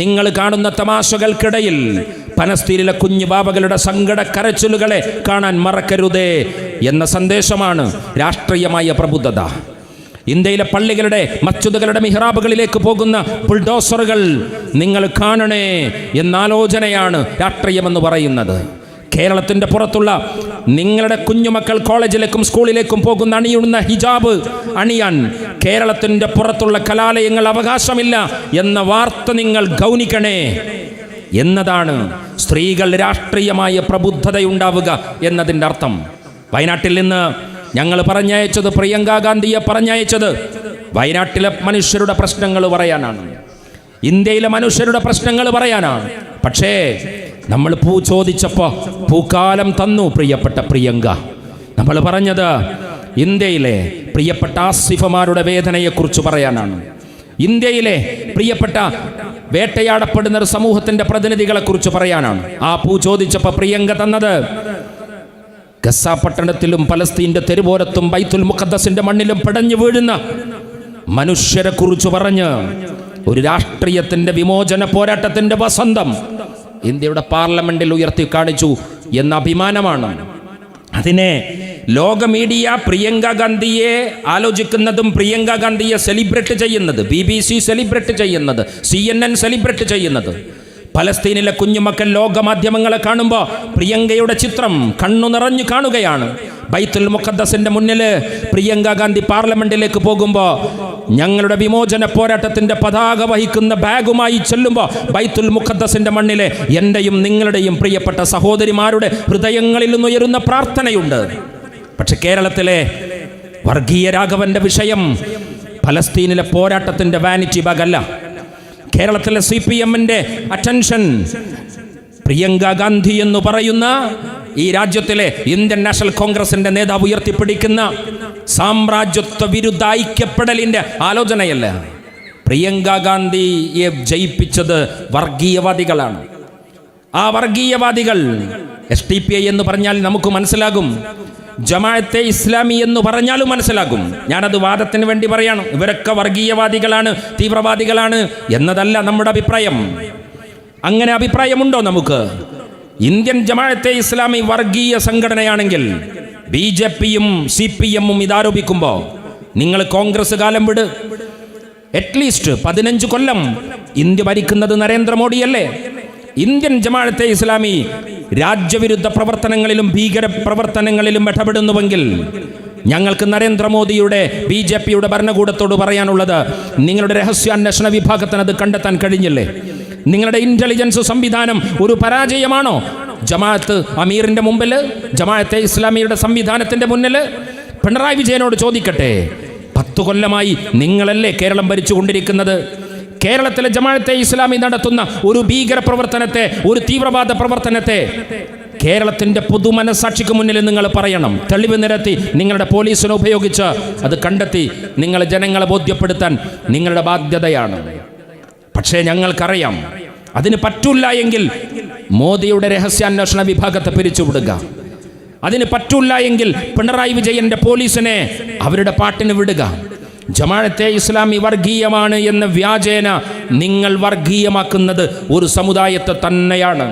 നിങ്ങൾ കാണുന്ന തമാശകൾക്കിടയിൽ പലസ്തീനിലെ കുഞ്ഞു ബാബകളുടെ സങ്കട കരച്ചിലുകളെ കാണാൻ മറക്കരുതേ എന്ന സന്ദേശമാണ് രാഷ്ട്രീയമായ പ്രബുദ്ധത. ഇന്ത്യയിലെ പള്ളികളുടെ മസ്ജിദുകളുടെ മിഹ്റാബുകളിലേക്ക് പോകുന്ന ബുൾഡോസറുകൾ നിങ്ങൾ കാണണേ എന്നാലോചനയാണ് രാഷ്ട്രീയമെന്ന് പറയുന്നത്. കേരളത്തിൻ്റെ പുറത്തുള്ള നിങ്ങളുടെ കുഞ്ഞുമക്കൾ കോളേജിലേക്കും സ്കൂളിലേക്കും പോകുന്ന അണിയുന്ന ഹിജാബ് അണിയാൻ കേരളത്തിൻ്റെ പുറത്തുള്ള കലാലയങ്ങൾ അവകാശമില്ല എന്ന വാർത്ത നിങ്ങൾ ഗൗനിക്കണേ എന്നതാണ് സ്ത്രീകൾ രാഷ്ട്രീയമായ പ്രബുദ്ധതയുണ്ടാവുക എന്നതിൻ്റെ അർത്ഥം. വയനാട്ടിൽ നിന്ന് ഞങ്ങൾ പറഞ്ഞയച്ചത്, പ്രിയങ്ക ഗാന്ധിയെ പറഞ്ഞയച്ചത് വയനാട്ടിലെ മനുഷ്യരുടെ പ്രശ്നങ്ങൾ പറയാനാണ്, ഇന്ത്യയിലെ മനുഷ്യരുടെ പ്രശ്നങ്ങൾ പറയാനാണ്. പക്ഷേ നമ്മൾ പൂ ചോദിച്ചപ്പോൾ പൂക്കാലം തന്നു പ്രിയപ്പെട്ട പ്രിയങ്ക. നമ്മൾ പറഞ്ഞത് ഇന്ത്യയിലെ പ്രിയപ്പെട്ട ആസിഫമാരുടെ വേദനയെക്കുറിച്ച് പറയാനാണ്, ഇന്ത്യയിലെ പ്രിയപ്പെട്ട വേട്ടയാടപ്പെടുന്ന ഒരു സമൂഹത്തിന്റെ പ്രതിനിധികളെക്കുറിച്ച് പറയാനാണ്. ആ പൂ ചോദിച്ചപ്പോൾ പ്രിയങ്ക തന്നത് ഗസ പട്ടണത്തിലും പലസ്തീന്റെ തെരുവോരത്തും ബൈത്തുൽ മുഖദ്ദസിന്റെ മണ്ണിലും പടഞ്ഞു വീഴുന്ന മനുഷ്യരെ കുറിച്ച് പറഞ്ഞ് ഒരു രാഷ്ട്രീയത്തിന്റെ വിമോചന പോരാട്ടത്തിന്റെ വസന്തം ഇന്ത്യയുടെ പാർലമെന്റിൽ ഉയർത്തി കാണിച്ചു എന്ന അഭിമാനമാണ്. അതിനെ ലോക മീഡിയ പ്രിയങ്ക ഗാന്ധിയെ ആലോചിക്കുന്നതും പ്രിയങ്ക ഗാന്ധിയെ സെലിബ്രേറ്റ് ചെയ്യുന്നത്, BBC സെലിബ്രേറ്റ് ചെയ്യുന്നത്, CNN സെലിബ്രേറ്റ് ചെയ്യുന്നത്, പലസ്തീനിലെ കുഞ്ഞുമക്കൾ ലോകമാധ്യമങ്ങളെ കാണുമ്പോൾ പ്രിയങ്കയുടെ ചിത്രം കണ്ണു നിറഞ്ഞു കാണുകയാണ്. ബൈത്തുൽ മുഖദ്ദസിന്റെ മുന്നിൽ പ്രിയങ്ക ഗാന്ധി പാർലമെന്റിലേക്ക് പോകുമ്പോൾ ഞങ്ങളുടെ വിമോചന പോരാട്ടത്തിന്റെ പതാക വഹിക്കുന്ന ബാഗുമായി ചെല്ലുമ്പോൾ ബൈത്തുൽ മുഖദ്ദസിന്റെ മണ്ണിലെ എൻ്റെയും നിങ്ങളുടെയും പ്രിയപ്പെട്ട സഹോദരിമാരുടെ ഹൃദയങ്ങളിൽ നിന്നുയരുന്ന പ്രാർത്ഥനയുണ്ട്. പക്ഷെ കേരളത്തിലെ വർഗീയ രാഘവന്റെ വിഷയം പലസ്തീനിലെ പോരാട്ടത്തിന്റെ വാനിറ്റി ബാഗല്ല. കേരളത്തിലെ CPMന്റെ അറ്റൻഷൻ പ്രിയങ്ക ഗാന്ധി എന്ന് പറയുന്ന ഈ രാജ്യത്തിലെ ഇന്ത്യൻ നാഷണൽ കോൺഗ്രസിന്റെ നേതാവ് ഉയർത്തിപ്പിടിക്കുന്ന സാമ്രാജ്യത്വ വിരുദ്ധ ഐക്യപ്പെടലിന്റെ ആലോചനയല്ല. പ്രിയങ്ക ഗാന്ധിയെ ജയിപ്പിച്ചത് വർഗീയവാദികളാണ്. ആ വർഗീയവാദികൾ SDPI എന്ന് പറഞ്ഞാൽ നമുക്ക് മനസ്സിലാകും, ജമാഅത്തെ ഇസ്ലാമി എന്ന് പറഞ്ഞാലും മനസ്സിലാകും. ഞാനത് വാദത്തിന് വേണ്ടി പറയാണ്. ഇവരൊക്കെ വർഗീയവാദികളാണ്, തീവ്രവാദികളാണ് എന്നതല്ല നമ്മുടെ അഭിപ്രായം. അങ്ങനെ അഭിപ്രായമുണ്ടോ നമുക്ക്? ഇന്ത്യൻ ജമാഅത്തെ ഇസ്ലാമി വർഗീയ സംഘടനയാണെങ്കിൽ BJPയും CPMഉം ഇതാരോപിക്കുമ്പോൾ നിങ്ങൾ കോൺഗ്രസ് കാലം വിട്. അറ്റ്ലീസ്റ്റ് 15 കൊല്ലം ഇന്ത്യ ഭരിക്കുന്നത് നരേന്ദ്രമോദിയല്ലേ? ഇന്ത്യൻ ജമാഅത്തെ ഇസ്ലാമി രാജ്യവിരുദ്ധ പ്രവർത്തനങ്ങളിലും ഭീകര പ്രവർത്തനങ്ങളിലും ഇടപെടുന്നുവെങ്കിൽ ഞങ്ങൾക്ക് നരേന്ദ്രമോദിയുടെ BJPയുടെ ഭരണകൂടത്തോട് പറയാനുള്ളത്, നിങ്ങളുടെ രഹസ്യാന്വേഷണ വിഭാഗത്തിന് അത് കണ്ടെത്താൻ കഴിഞ്ഞില്ലേ? നിങ്ങളുടെ ഇന്റലിജൻസ് സംവിധാനം ഒരു പരാജയമാണോ? ജമാഅത്ത് അമീറിന്റെ മുമ്പിൽ, ജമാഅത്തെ ഇസ്ലാമിയുടെ സംവിധാനത്തിന്റെ മുന്നിൽ പിണറായി വിജയനോട് ചോദിക്കട്ടെ. 10 കൊല്ലമായി നിങ്ങളല്ലേ കേരളം ഭരിച്ചുകൊണ്ടിരിക്കുന്നത്? കേരളത്തിലെ ജമാഅത്തെ ഇസ്ലാമി നടത്തുന്ന ഒരു ഭീകര പ്രവർത്തനത്തെ, ഒരു തീവ്രവാദ പ്രവർത്തനത്തെ കേരളത്തിൻ്റെ പൊതുമനസാക്ഷിക്ക് മുന്നിൽ നിങ്ങൾ പറയണം. തെളിവ് നിരത്തി നിങ്ങളുടെ പോലീസിനെ ഉപയോഗിച്ച് അത് കണ്ടെത്തി നിങ്ങൾ ജനങ്ങളെ ബോധ്യപ്പെടുത്താൻ നിങ്ങളുടെ ബാധ്യതയാണ്. പക്ഷേ ഞങ്ങൾക്കറിയാം, അതിന് പറ്റില്ല എങ്കിൽ മോദിയുടെ രഹസ്യാന്വേഷണ വിഭാഗത്തെ പിരിച്ചുവിടുക. അതിന് പറ്റില്ല എങ്കിൽ പിണറായി വിജയന്റെ പോലീസിനെ അവരുടെ പാട്ടിന് വിടുക. ജമാഅത്തെ ഇസ്ലാമി വർഗീയമാണ് എന്ന വ്യാജേന നിങ്ങൾ വർഗീയമാക്കുന്നത് ഒരു സമുദായത്തെ തന്നെയാണ്.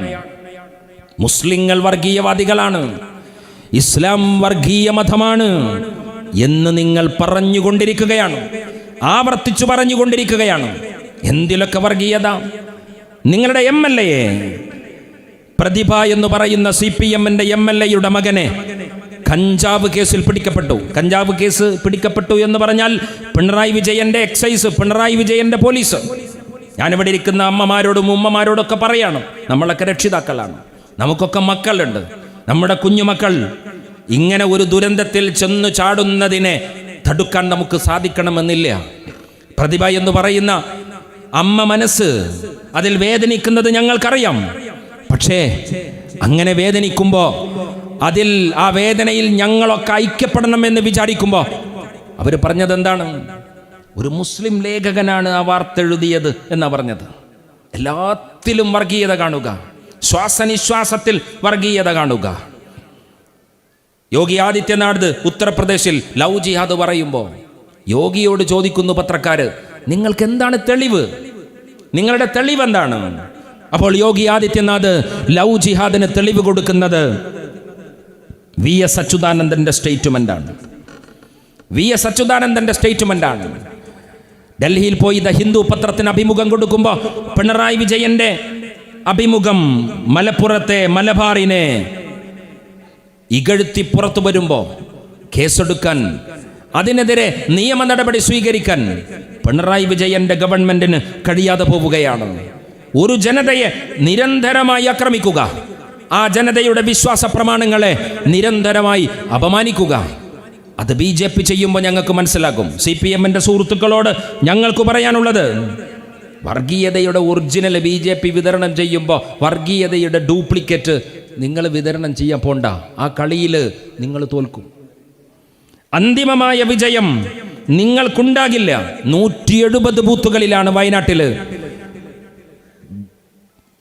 മുസ്ലിങ്ങൾ വർഗീയവാദികളാണ്, ഇസ്ലാം വർഗീയ മതമാണ് എന്ന് നിങ്ങൾ പറഞ്ഞുകൊണ്ടിരിക്കുകയാണ്, ആവർത്തിച്ചു പറഞ്ഞുകൊണ്ടിരിക്കുകയാണ്. എന്തിലൊക്കെ വർഗീയത? നിങ്ങളുടെ MLA പ്രതിഭ എന്ന് പറയുന്ന CPM-ന്റെ MLA-യുടെ മകനെ കഞ്ചാവ് കേസിൽ പിടിക്കപ്പെട്ടു. കഞ്ചാവ് കേസ് പിടിക്കപ്പെട്ടു എന്ന് പറഞ്ഞാൽ പിണറായി വിജയന്റെ എക്സൈസ്, പിണറായി വിജയന്റെ പോലീസ്. ഞാനിവിടെ ഇരിക്കുന്ന അമ്മമാരോടും ഉമ്മമാരോടൊക്കെ പറയാണ്, നമ്മളൊക്കെ രക്ഷിതാക്കളാണ്, നമുക്കൊക്കെ മക്കളുണ്ട്. നമ്മുടെ കുഞ്ഞുമക്കൾ ഇങ്ങനെ ഒരു ദുരന്തത്തിൽ ചെന്നു ചാടുന്നതിനെ തടുക്കാൻ നമുക്ക് സാധിക്കണമെന്നില്ല. പ്രതിഭ എന്ന് പറയുന്ന അമ്മ മനസ്സ് അതിൽ വേദനിക്കുന്നത് ഞങ്ങൾക്കറിയാം. പക്ഷേ അങ്ങനെ വേദനിക്കുമ്പോൾ, അതിൽ ആ വേദനയിൽ ഞങ്ങളൊക്കെ ഐക്യപ്പെടണമെന്ന് വിചാരിക്കുമ്പോൾ അവർ പറഞ്ഞത് എന്താണ്? ഒരു മുസ്ലിം ലേഖകനാണ് ആ വാർത്ത എഴുതിയത് എന്നാ പറഞ്ഞത്. എല്ലാത്തിലും വർഗീയത കാണുക, ശ്വാസനിശ്വാസത്തിൽ വർഗീയത കാണുക. യോഗി ആദിത്യനാഥ് ഉത്തർപ്രദേശിൽ ലവ് ജിഹാദ് പറയുമ്പോൾ യോഗിയോട് ചോദിക്കുന്നു പത്രക്കാര്, നിങ്ങൾക്ക് എന്താണ് തെളിവ്? നിങ്ങളുടെ തെളിവ് എന്താണ്? അപ്പോൾ യോഗി ആദിത്യനാഥ് ലവ് ജിഹാദിന് തെളിവ് കൊടുക്കുന്നത് VS അച്യുതാനന്ദന്റെ സ്റ്റേറ്റ്മെന്റാണ്. VS അച്യുതാനന്ദന്റെ സ്റ്റേറ്റ്മെന്റാണ്. ഡൽഹിയിൽ പോയി ദ ഹിന്ദു പത്രത്തിന് അഭിമുഖം കൊടുക്കുമ്പോൾ പിണറായി വിജയന്റെ അഭിമുഖം മലപ്പുറത്തെ മലബാറിനെ ഇകഴ്ത്തി പുറത്തു വരുമ്പോൾ കേസെടുക്കാൻ, അതിനെതിരെ നിയമ നടപടി സ്വീകരിക്കാൻ പിണറായി വിജയന്റെ ഗവൺമെന്റിന് കഴിയാതെ പോവുകയാണ്. ഒരു ജനതയെ നിരന്തരമായി ആക്രമിക്കുക, ആ ജനതയുടെ വിശ്വാസ പ്രമാണങ്ങളെ നിരന്തരമായി അപമാനിക്കുക, അത് BJP ചെയ്യുമ്പോൾ ഞങ്ങൾക്ക് മനസ്സിലാകും. CPM-ന്റെ സുഹൃത്തുക്കളോട് ഞങ്ങൾക്ക് പറയാനുള്ളത്, വർഗീയതയുടെ ഒറിജിനൽ BJP വിതരണം ചെയ്യുമ്പോൾ വർഗീയതയുടെ ഡ്യൂപ്ലിക്കേറ്റ് നിങ്ങൾ വിതരണം ചെയ്യാൻ പോണ്ട. ആ കളിയിൽ നിങ്ങൾ തോൽക്കും. അന്തിമമായ വിജയം നിങ്ങൾക്കുണ്ടാകില്ല. 170 ബൂത്തുകളിലാണ് വയനാട്ടിൽ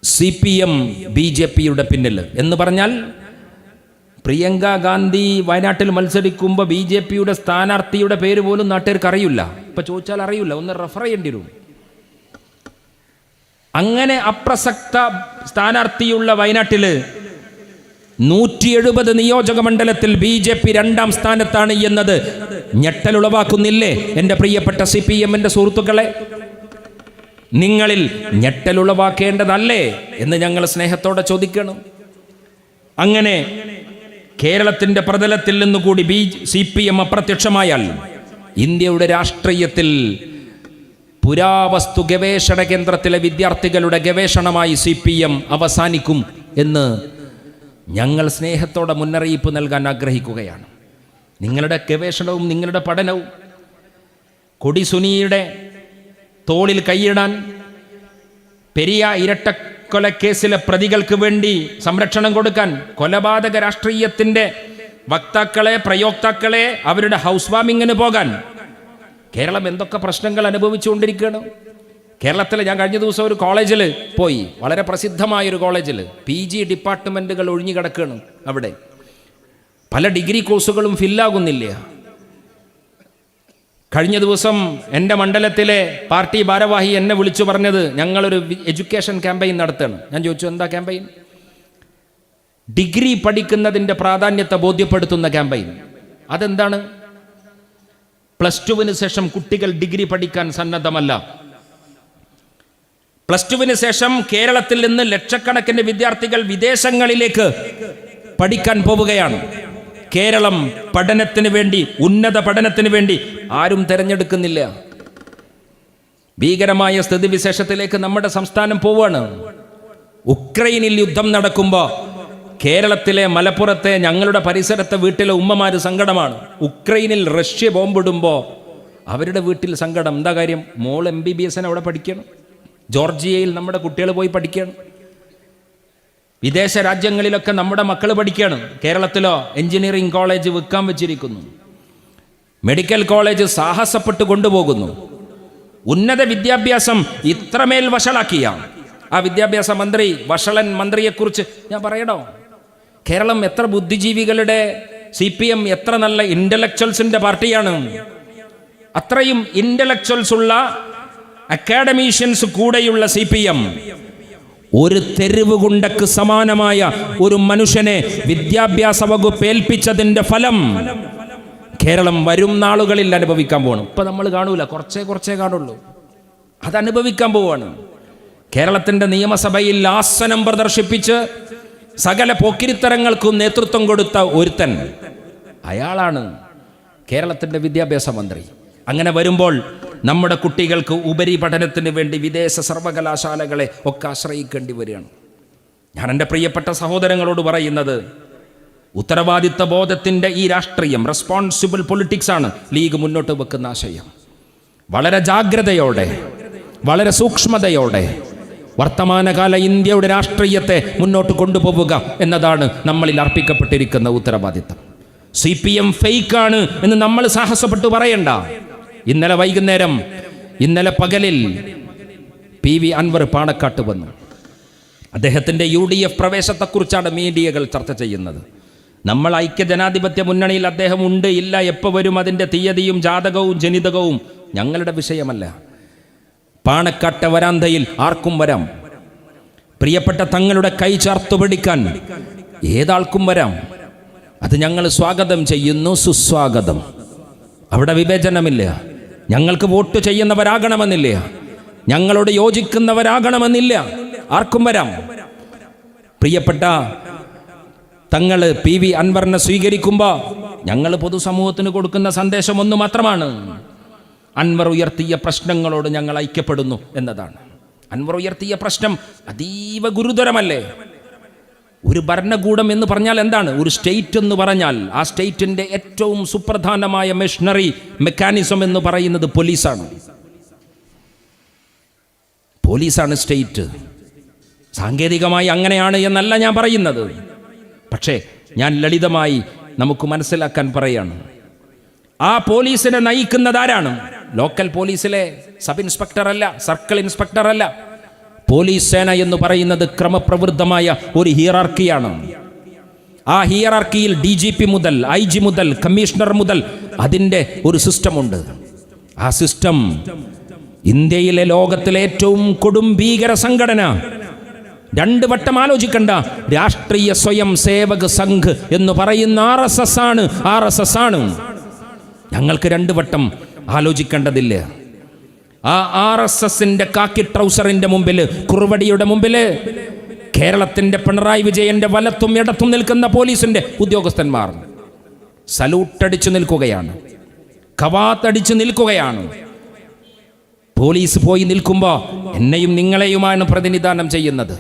CPM BJP-യുടെ പിന്നിൽ എന്ന് പറഞ്ഞാൽ, പ്രിയങ്ക ഗാന്ധി വയനാട്ടിൽ മത്സരിക്കുമ്പോൾ BJP-യുടെ സ്ഥാനാർത്ഥിയുടെ പേര് പോലും നാട്ടുകാർക്ക് അറിയില്ല. ഇപ്പൊ ചോദിച്ചാൽ അറിയില്ല, ഒന്ന് റെഫർ ചെയ്യേണ്ടി വരും. അങ്ങനെ അപ്രസക്ത സ്ഥാനാർത്ഥിയുള്ള വയനാട്ടിൽ 170 നിയോജക മണ്ഡലത്തിൽ BJP 2ാം സ്ഥാനത്താണ് എന്നത് ഞെട്ടലുളവാക്കുന്നില്ലേ എൻ്റെ പ്രിയപ്പെട്ട CPM-ന്റെ സുഹൃത്തുക്കളെ? നിങ്ങളിൽ ഞെട്ടലുളവാക്കേണ്ടതല്ലേ എന്ന് ഞങ്ങൾ സ്നേഹത്തോടെ ചോദിക്കണം. അങ്ങനെ കേരളത്തിൻ്റെ പ്രതലത്തിൽ നിന്നുകൂടി CPM അപ്രത്യക്ഷമായാൽ ഇന്ത്യയുടെ രാഷ്ട്രീയത്തിൽ പുരാവസ്തു ഗവേഷണ കേന്ദ്രത്തിലെ വിദ്യാർത്ഥികളുടെ ഗവേഷണമായി CPM അവസാനിക്കും എന്ന് ഞങ്ങൾ സ്നേഹത്തോടെ മുന്നറിയിപ്പ് നൽകാൻ ആഗ്രഹിക്കുകയാണ്. നിങ്ങളുടെ ഗവേഷണവും നിങ്ങളുടെ പഠനവും കൊടി സുനിയുടെ തോളിൽ കൈയിടാൻ, പെരിയ ഇരട്ടക്കൊലക്കേസിലെ പ്രതികൾക്ക് വേണ്ടി സംരക്ഷണം കൊടുക്കാൻ, കൊലപാതക രാഷ്ട്രീയത്തിൻ്റെ വക്താക്കളെ, പ്രയോക്താക്കളെ അവരുടെ ഹൗസ് വാമിങ്ങിന് പോകാൻ കേരളം എന്തൊക്കെ പ്രശ്നങ്ങൾ അനുഭവിച്ചുകൊണ്ടിരിക്കുകയാണ്. കേരളത്തിൽ ഞാൻ കഴിഞ്ഞ ദിവസം ഒരു കോളേജിൽ പോയി, വളരെ പ്രസിദ്ധമായൊരു കോളേജിൽ PG ഡിപ്പാർട്ട്മെൻറ്റുകൾ ഒഴിഞ്ഞു കിടക്കുകയാണ്. അവിടെ പല ഡിഗ്രി കോഴ്സുകളും ഫില്ലാകുന്നില്ല. കഴിഞ്ഞ ദിവസം എൻ്റെ മണ്ഡലത്തിലെ പാർട്ടി ഭാരവാഹി എന്നെ വിളിച്ചു പറഞ്ഞത്, ഞങ്ങളൊരു എഡ്യൂക്കേഷൻ ക്യാമ്പയിൻ നടത്തുകയാണ്. ഞാൻ ചോദിച്ചു, എന്താ ക്യാമ്പയിൻ? ഡിഗ്രി പഠിക്കുന്നതിൻ്റെ പ്രാധാന്യത്തെ ബോധ്യപ്പെടുത്തുന്ന ക്യാമ്പയിൻ. അതെന്താണ്? +2-ന് ശേഷം കുട്ടികൾ ഡിഗ്രി പഠിക്കാൻ സന്നദ്ധമല്ല. +2-ന് ശേഷം കേരളത്തിൽ നിന്ന് ലക്ഷക്കണക്കിന് വിദ്യാർത്ഥികൾ വിദേശങ്ങളിലേക്ക് പഠിക്കാൻ പോവുകയാണ്. കേരളം പഠനത്തിന് വേണ്ടി, ഉന്നത പഠനത്തിന് വേണ്ടി ആരും തിരഞ്ഞെടുക്കുന്നില്ല. ഭീകരമായ സ്ഥിതിവിശേഷത്തിലേക്ക് നമ്മുടെ സംസ്ഥാനം പോവുകയാണ്. ഉക്രൈനിൽ യുദ്ധം നടക്കുമ്പോൾ കേരളത്തിലെ മലപ്പുറത്തെ ഞങ്ങളുടെ പരിസരത്തെ വീട്ടിലെ ഉമ്മമാർ സങ്കടമാണ്. ഉക്രൈനിൽ റഷ്യ ബോംബിടുമ്പോൾ അവരുടെ വീട്ടിൽ സങ്കടം. എന്താ കാര്യം? മോൾ MBBS അവിടെ പഠിക്കണം, ജോർജിയയിൽ നമ്മുടെ കുട്ടികൾ പോയി പഠിക്കണം. വിദേശ രാജ്യങ്ങളിലൊക്കെ നമ്മുടെ മക്കൾ പഠിക്കുകയാണ്. കേരളത്തിലോ എഞ്ചിനീയറിംഗ് കോളേജ് വിൽക്കാൻ വെച്ചിരിക്കുന്നു, മെഡിക്കൽ കോളേജ് സാഹസപ്പെട്ട് കൊണ്ടുപോകുന്നു. ഉന്നത വിദ്യാഭ്യാസം ഇത്രമേൽ വഷളാക്കിയ ആ വിദ്യാഭ്യാസ മന്ത്രി, വഷളൻ മന്ത്രിയെക്കുറിച്ച് ഞാൻ പറയണോ? കേരളം എത്ര ബുദ്ധിജീവികളുടെ, CPM എത്ര നല്ല ഇന്റലക്ച്വൽസിന്റെ പാർട്ടിയാണ്. അത്രയും ഇന്റലക്ച്വൽസ് ഉള്ള അക്കാഡമീഷ്യൻസ് കൂടെയുള്ള CPM ഒരു തെരുവ് ഗുണ്ടക്ക് സമാനമായ ഒരു മനുഷ്യനെ വിദ്യാഭ്യാസ വകുപ്പ് ഏൽപ്പിച്ചതിന്റെ ഫലം കേരളം വരും നാളുകളിൽ അനുഭവിക്കാൻ പോകണം. ഇപ്പൊ നമ്മൾ കാണൂല, കുറച്ചേ കാണുള്ളൂ. അത് അനുഭവിക്കാൻ പോവാണ്. കേരളത്തിന്റെ നിയമസഭയിൽ ആസനം പ്രദർശിപ്പിച്ച് സകല പോക്കിരിത്തരങ്ങൾക്കും നേതൃത്വം കൊടുത്ത ഒരുത്തൻ, അയാളാണ് കേരളത്തിന്റെ വിദ്യാഭ്യാസ മന്ത്രി. അങ്ങനെ വരുമ്പോൾ നമ്മുടെ കുട്ടികൾക്ക് ഉപരിപഠനത്തിന് വേണ്ടി വിദേശ സർവകലാശാലകളെ ഒക്കെ ആശ്രയിക്കേണ്ടി വരികയാണ്. ഞാൻ എൻ്റെ പ്രിയപ്പെട്ട സഹോദരങ്ങളോട് പറയുന്നത്, ഉത്തരവാദിത്ത ബോധത്തിൻ്റെ ഈ രാഷ്ട്രീയം, റെസ്പോൺസിബിൾ പൊളിറ്റിക്സ് ആണ് ലീഗ് മുന്നോട്ട് വെക്കുന്ന ആശയം. വളരെ ജാഗ്രതയോടെ, വളരെ സൂക്ഷ്മതയോടെ വർത്തമാനകാല ഇന്ത്യയുടെ രാഷ്ട്രീയത്തെ മുന്നോട്ട് കൊണ്ടുപോവുക എന്നതാണ് നമ്മളിൽ അർപ്പിക്കപ്പെട്ടിരിക്കുന്ന ഉത്തരവാദിത്തം. CPM ഫേക്കാണ് എന്ന് നമ്മൾ സാഹസപ്പെട്ട് പറയണ്ട. ഇന്നലെ വൈകുന്നേരം, ഇന്നലെ പകലിൽ PV അൻവർ പാണക്കാട്ട് വന്നു. അദ്ദേഹത്തിൻ്റെ UDF പ്രവേശത്തെക്കുറിച്ചാണ് മീഡിയകൾ ചർച്ച ചെയ്യുന്നത്. നമ്മൾ ഐക്യജനാധിപത്യ മുന്നണിയിൽ അദ്ദേഹം ഉണ്ട് ഇല്ല, എപ്പോൾ വരും, അതിൻ്റെ തീയതിയും ജാതകവും ജനിതകവും ഞങ്ങളുടെ വിഷയമല്ല. പാണക്കാട്ടെ വരാന്തയിൽ ആർക്കും വരാം. പ്രിയപ്പെട്ട തങ്ങളുടെ കൈ ചേർത്തു പിടിക്കാൻ ഏതാൾക്കും വരാം. അത് ഞങ്ങൾ സ്വാഗതം ചെയ്യുന്നു, സുസ്വാഗതം. അവിടെ വിവേചനമില്ല. ഞങ്ങൾക്ക് വോട്ട് ചെയ്യുന്നവരാകണമെന്നില്ല, ഞങ്ങളോട് യോജിക്കുന്നവരാകണമെന്നില്ല, ആർക്കും വരാം. പ്രിയപ്പെട്ട തങ്ങൾ PV അൻവറിനെ സ്വീകരിക്കുമ്പോൾ ഞങ്ങൾ പൊതുസമൂഹത്തിന് കൊടുക്കുന്ന സന്ദേശം ഒന്ന് മാത്രമാണ്: അൻവർ ഉയർത്തിയ പ്രശ്നങ്ങളോട് ഞങ്ങൾ ഐക്യപ്പെടുന്നു എന്നതാണ്. അൻവർ ഉയർത്തിയ പ്രശ്നം അതീവ ഗുരുതരമല്ലേ? ഒരു ഭരണകൂടം എന്ന് പറഞ്ഞാൽ എന്താണ്? ഒരു സ്റ്റേറ്റ് എന്ന് പറഞ്ഞാൽ ആ സ്റ്റേറ്റിൻ്റെ ഏറ്റവും സുപ്രധാനമായ മെഷീനറി, മെക്കാനിസം എന്ന് പറയുന്നത് പോലീസാണ്. പോലീസാണ് സ്റ്റേറ്റ്. സാങ്കേതികമായി അങ്ങനെയാണ് എന്നല്ല ഞാൻ പറയുന്നത്. പക്ഷേ ഞാൻ ലളിതമായി നമുക്ക് മനസ്സിലാക്കാൻ പറയാണ്. ആ പോലീസിനെ നയിക്കുന്നത് ആരാണ്? ലോക്കൽ പോലീസിലെ സബ് ഇൻസ്പെക്ടർ അല്ല, സർക്കിൾ ഇൻസ്പെക്ടർ അല്ല. പോലീസ് സേന എന്ന് പറയുന്നത് ക്രമപ്രവൃത്തമായ ഒരു ഹിയറാർക്കിയാണ്. ആ ഹിയറാർക്കിയിൽ DGP മുതൽ IG മുതൽ കമ്മീഷണർ മുതൽ അതിൻ്റെ ഒരു സിസ്റ്റമുണ്ട്. ആ സിസ്റ്റം ഇന്ത്യയിലെ, ലോകത്തിലെ ഏറ്റവും കൊടും ഭീകര സംഘടന, 2 വട്ടം ആലോചിക്കണ്ട, രാഷ്ട്രീയ സ്വയം സേവക് സംഘ് എന്ന് പറയുന്ന RSS ആണ്. ഞങ്ങൾക്ക് 2 വട്ടം ആലോചിക്കേണ്ടതില്ല. ആ RSSന്റെ കാക്കി ട്രൗസറിന്റെ മുമ്പിൽ, കുറുവടിയുടെ മുമ്പിൽ കേരളത്തിന്റെ പിണറായി വിജയന്റെ വലത്തും ഇടത്തും നിൽക്കുന്ന പോലീസിന്റെ ഉദ്യോഗസ്ഥന്മാർ സല്യൂട്ടടിച്ചു നിൽക്കുകയാണ്, കവാത്തടിച്ചു നിൽക്കുകയാണ്. പോലീസ് പോയി നിൽക്കുമ്പോൾ എന്നെയും നിങ്ങളെയുമാണ് പ്രതിനിധാനം ചെയ്യുന്നത്.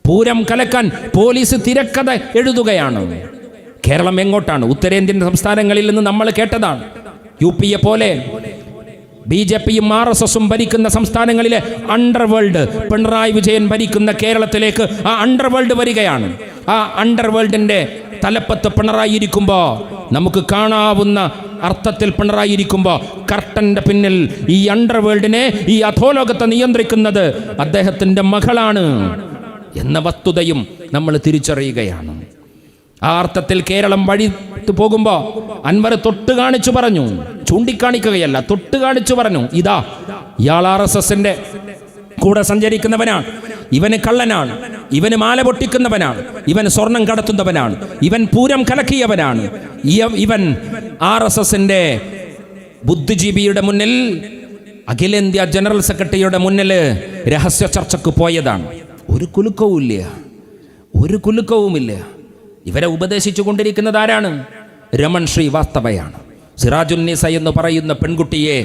പൂരം കലക്കാൻ പോലീസ് തിരക്കഥ എഴുതുകയാണ്. കേരളം എങ്ങോട്ടാണ്? ഉത്തരേന്ത്യൻ സംസ്ഥാനങ്ങളിൽ നിന്ന് നമ്മൾ കേട്ടതാണ്. UP പോലെ BJPയും RSSും ഭരിക്കുന്ന സംസ്ഥാനങ്ങളിലെ അണ്ടർവേൾഡ്, പിണറായി വിജയൻ ഭരിക്കുന്ന കേരളത്തിലേക്ക് ആ അണ്ടർവേൾഡ് വരികയാണ്. ആ അണ്ടർവേൾഡിന്റെ തലപ്പത്ത് പിണറായി ഇരിക്കുമ്പോൾ, നമുക്ക് കാണാവുന്ന അർത്ഥത്തിൽ പിണറായി ഇരിക്കുമ്പോൾ, കർട്ടന്റെ പിന്നിൽ ഈ അണ്ടർവേൾഡിനെ, ഈ അധോലോകത്തെ നിയന്ത്രിക്കുന്നത് അദ്ദേഹത്തിന്റെ മകളാണ് എന്ന വസ്തുതയും നമ്മൾ തിരിച്ചറിയുകയാണ്. ആ അർത്ഥത്തിൽ കേരളം വഴി പോകുമ്പോൾ അൻവർ തൊട്ട് കാണിച്ചു പറഞ്ഞു, ചൂണ്ടിക്കാണിക്കുകയല്ല, തൊട്ട് കാണിച്ചു പറഞ്ഞു, ഇതാ ഇയാൾ RSSന്റെ കൂടെ സഞ്ചരിക്കുന്നവനാണ്, ഇവന് കള്ളനാണ്, ഇവന് മാല പൊട്ടിക്കുന്നവനാണ്, ഇവൻ സ്വർണം കടത്തുന്നവനാണ്, ഇവൻ പൂരം കലക്കിയവനാണ്, ഇവൻ RSSന്റെ ബുദ്ധിജീവിയുടെ മുന്നിൽ, അഖിലേന്ത്യാ ജനറൽ സെക്രട്ടറിയുടെ മുന്നിൽ രഹസ്യ ചർച്ചക്ക് പോയതാണ്. ഒരു കുലുക്കവുമില്ല. ഇവരെ ഉപദേശിച്ചു കൊണ്ടിരിക്കുന്നത് ആരാണ്? രമൺ ശ്രീവാസ്തവയാണ്. സിറാജുന്നീസ എന്ന് പറയുന്ന പെൺകുട്ടിയെ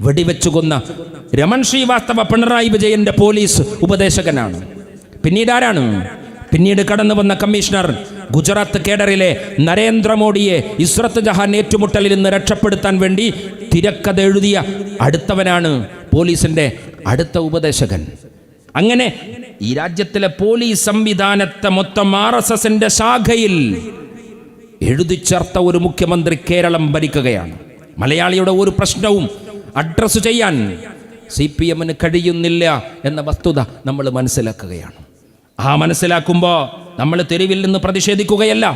വെടിവെച്ചു കൊന്ന രമൺ ശ്രീവാസ്തവ പിണറായി വിജയന്റെ പോലീസ് ഉപദേശകനാണ്. പിന്നീട് ആരാണ്? പിന്നീട് കടന്നു വന്ന കമ്മീഷണർ, ഗുജറാത്ത് കേഡറിലെ നരേന്ദ്രമോദിയെ ഇസ്രത്ത് ജഹാൻ ഏറ്റുമുട്ടലിൽ നിന്ന് രക്ഷപ്പെടുത്താൻ വേണ്ടി തിരക്കഥ എഴുതിയ അടുത്തവനാണ് പോലീസിന്റെ അടുത്ത ഉപദേശകൻ. അങ്ങനെ ഈ രാജ്യത്തിലെ പോലീസ് സംവിധാനത്തെ മൊത്തം RSSന്റെ ശാഖയിൽ എഴുതി ചേർത്ത ഒരു മുഖ്യമന്ത്രി കേരളം ഭരിക്കുകയാണ്. മലയാളിയുടെ ഒരു പ്രശ്നവും അഡ്രസ്സ് ചെയ്യാൻ CPMന് കഴിയുന്നില്ല എന്ന വസ്തുത നമ്മൾ മനസ്സിലാക്കുകയാണ്. ആ മനസ്സിലാക്കുമ്പോൾ നമ്മൾ തെരുവിൽ നിന്ന് പ്രതിഷേധിക്കുകയല്ല,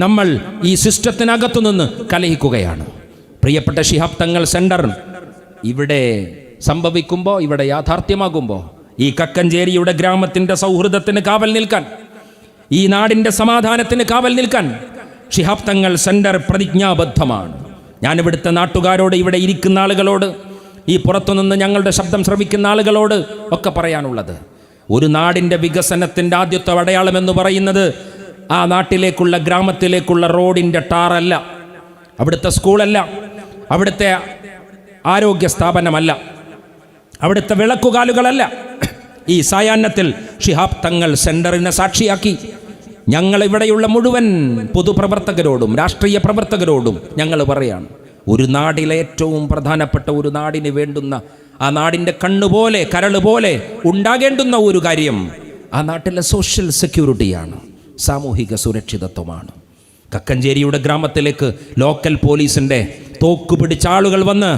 നമ്മൾ ഈ സിസ്റ്റത്തിനകത്തു നിന്ന് കലഹിക്കുകയാണ്. പ്രിയപ്പെട്ട ശിഹാബ് തങ്ങൾ സെന്റർ ഇവിടെ സംഭവിക്കുമ്പോൾ, ഇവിടെ യാഥാർത്ഥ്യമാകുമ്പോൾ, ഈ കക്കഞ്ചേരിയുടെ ഗ്രാമത്തിൻ്റെ സൗഹൃദത്തിന് കാവൽ നിൽക്കാൻ, ഈ നാടിൻ്റെ സമാധാനത്തിന് കാവൽ നിൽക്കാൻ ശിഹാബ് തങ്ങൾ സെന്റർ പ്രതിജ്ഞാബദ്ധമാണ്. ഞാനിവിടുത്തെ നാട്ടുകാരോട്, ഇവിടെ ഇരിക്കുന്ന ആളുകളോട്, ഈ പുറത്തുനിന്ന് ഞങ്ങളുടെ ശബ്ദം ശ്രവിക്കുന്ന ആളുകളോട് ഒക്കെ പറയാനുള്ളത്, ഒരു നാടിൻ്റെ വികസനത്തിൻ്റെ ആദ്യത്തെ അടയാളം എന്ന് പറയുന്നത് ആ നാട്ടിലേക്കുള്ള, ഗ്രാമത്തിലേക്കുള്ള റോഡിൻ്റെ ടാറല്ല, അവിടുത്തെ സ്കൂളല്ല, അവിടുത്തെ ആരോഗ്യ സ്ഥാപനമല്ല, അവിടുത്തെ വിളക്കുകാലുകളല്ല. ഈ സായാഹ്നത്തിൽ ശിഹാബ് തങ്ങൾ സെന്ററിനെ സാക്ഷിയാക്കി ഞങ്ങൾ ഇവിടെയുള്ള മുഴുവൻ പൊതുപ്രവർത്തകരോടും രാഷ്ട്രീയ പ്രവർത്തകരോടും ഞങ്ങൾ പറയാണ്, ഒരു നാടിലെ ഏറ്റവും പ്രധാനപ്പെട്ട, ഒരു നാടിന് വേണ്ടുന്ന, ആ നാടിൻ്റെ കണ്ണുപോലെ കരളുപോലെ ഉണ്ടാകേണ്ടുന്ന ഒരു കാര്യം ആ നാട്ടിലെ സോഷ്യൽ സെക്യൂരിറ്റിയാണ്, സാമൂഹിക സുരക്ഷിതത്വമാണ്. കക്കഞ്ചേരിയുടെ ഗ്രാമത്തിലേക്ക് ലോക്കൽ പോലീസിൻ്റെ തോക്ക് പിടിച്ച ആളുകൾ വന്ന്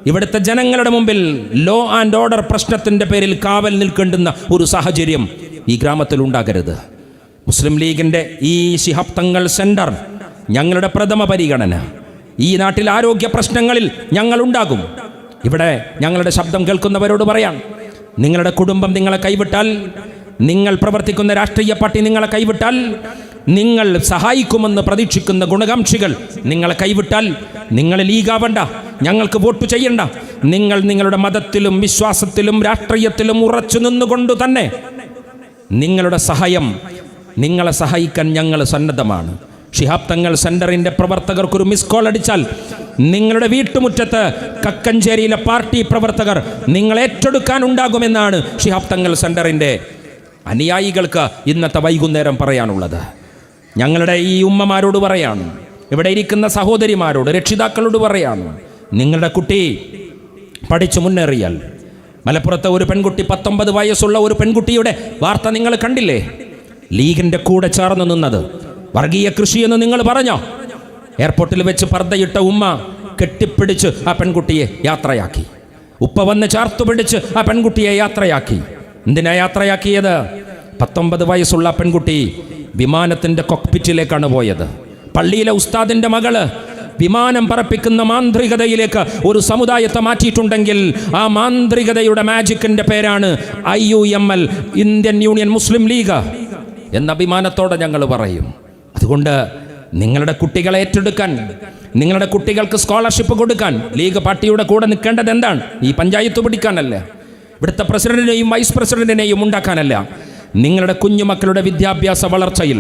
ഇവിടുത്തെ ജനങ്ങളുടെ മുമ്പിൽ ലോ ആൻഡ് ഓർഡർ പ്രശ്നത്തിൻ്റെ പേരിൽ കാവൽ നിൽക്കേണ്ടുന്ന ഒരു സാഹചര്യം ഈ ഗ്രാമത്തിൽ ഉണ്ടാകരുത്. മുസ്ലിം ലീഗിൻ്റെ ഈ ശിഹാബ് തങ്ങൾ സെന്റർ ഞങ്ങളുടെ പ്രഥമ പരിഗണന. ഈ നാട്ടിൽ ആരോഗ്യ പ്രശ്നങ്ങളിൽ ഞങ്ങളുണ്ടാകും. ഇവിടെ ഞങ്ങളുടെ ശബ്ദം കേൾക്കുന്നവരോട് പറയാം, നിങ്ങളുടെ കുടുംബം നിങ്ങളെ കൈവിട്ടാൽ, നിങ്ങൾ പ്രവർത്തിക്കുന്ന രാഷ്ട്രീയ പാർട്ടി നിങ്ങളെ കൈവിട്ടാൽ, നിങ്ങൾ സഹായിക്കുമെന്ന് പ്രതീക്ഷിക്കുന്ന ഗുണകാംക്ഷികൾ നിങ്ങളെ കൈവിട്ടാൽ, നിങ്ങൾ ലീഗാവണ്ട, ഞങ്ങൾക്ക് വോട്ട് ചെയ്യണ്ട, നിങ്ങൾ നിങ്ങളുടെ മതത്തിലും വിശ്വാസത്തിലും രാഷ്ട്രീയത്തിലും ഉറച്ചു നിന്നുകൊണ്ട് തന്നെ നിങ്ങളുടെ സഹായം, നിങ്ങളെ സഹായിക്കാൻ ഞങ്ങൾ സന്നദ്ധമാണ്. ശിഹാബ് തങ്ങൾ സെന്ററിൻ്റെ പ്രവർത്തകർക്കൊരു മിസ് കോൾ അടിച്ചാൽ നിങ്ങളുടെ വീട്ടുമുറ്റത്ത് കക്കഞ്ചേരിയിലെ പാർട്ടി പ്രവർത്തകർ നിങ്ങൾ ഏറ്റെടുക്കാനുണ്ടാകുമെന്നാണ് ശിഹാബ് തങ്ങൾ സെന്ററിൻ്റെ അനുയായികൾക്ക് ഇന്നത്തെ വൈകുന്നേരം പറയാനുള്ളത്. ഞങ്ങളുടെ ഈ ഉമ്മമാരോട് പറയാണ്, ഇവിടെ ഇരിക്കുന്ന സഹോദരിമാരോട്, രക്ഷിതാക്കളോട് പറയാണ്, നിങ്ങളുടെ കുട്ടി പഠിച്ചു മുന്നേറിയാൽ, മലപ്പുറത്തെ ഒരു പെൺകുട്ടി, 19 വയസ്സുള്ള ഒരു പെൺകുട്ടിയുടെ വാർത്ത നിങ്ങൾ കണ്ടില്ലേ? ലീഗിൻ്റെ കൂടെ ചേർന്ന് നിന്നത് വർഗീയ കൃഷിയെന്ന് നിങ്ങൾ പറഞ്ഞോ? എയർപോർട്ടിൽ വെച്ച് പർദ്ദയിട്ട ഉമ്മ കെട്ടിപ്പിടിച്ച് ആ പെൺകുട്ടിയെ യാത്രയാക്കി. ഉപ്പ വന്ന് ചേർത്തു പിടിച്ച് ആ പെൺകുട്ടിയെ യാത്രയാക്കി. എന്തിനാ യാത്രയാക്കിയത്? 19 വയസ്സുള്ള പെൺകുട്ടി വിമാനത്തിൻ്റെ കോക്പിറ്റിലേക്കാണ് പോയത്. പള്ളിയിലെ ഉസ്താദിൻ്റെ മകള് വിമാനം പറപ്പിക്കുന്ന മാന്ത്രികതയിലേക്ക് ഒരു സമുദായത്തെ മാറ്റിയിട്ടുണ്ടെങ്കിൽ ആ മാന്ത്രികതയുടെ മാജിക്കിൻ്റെ പേരാണ് IUML, ഇന്ത്യൻ യൂണിയൻ മുസ്ലിം ലീഗ് എന്ന അഭിമാനത്തോടെ ഞങ്ങൾ പറയും. അതുകൊണ്ട് നിങ്ങളുടെ കുട്ടികളെ ഏറ്റെടുക്കാൻ, നിങ്ങളുടെ കുട്ടികൾക്ക് സ്കോളർഷിപ്പ് കൊടുക്കാൻ ലീഗ് പാർട്ടിയുടെ കൂടെ നിൽക്കേണ്ടത് എന്താണ്? ഈ പഞ്ചായത്ത് പിടിക്കാനല്ല, ഇവിടുത്തെ പ്രസിഡന്റിനെയും വൈസ് പ്രസിഡന്റിനെയും ഉണ്ടാക്കാനല്ല. നിങ്ങളുടെ കുഞ്ഞുമക്കളുടെ വിദ്യാഭ്യാസ വളർച്ചയിൽ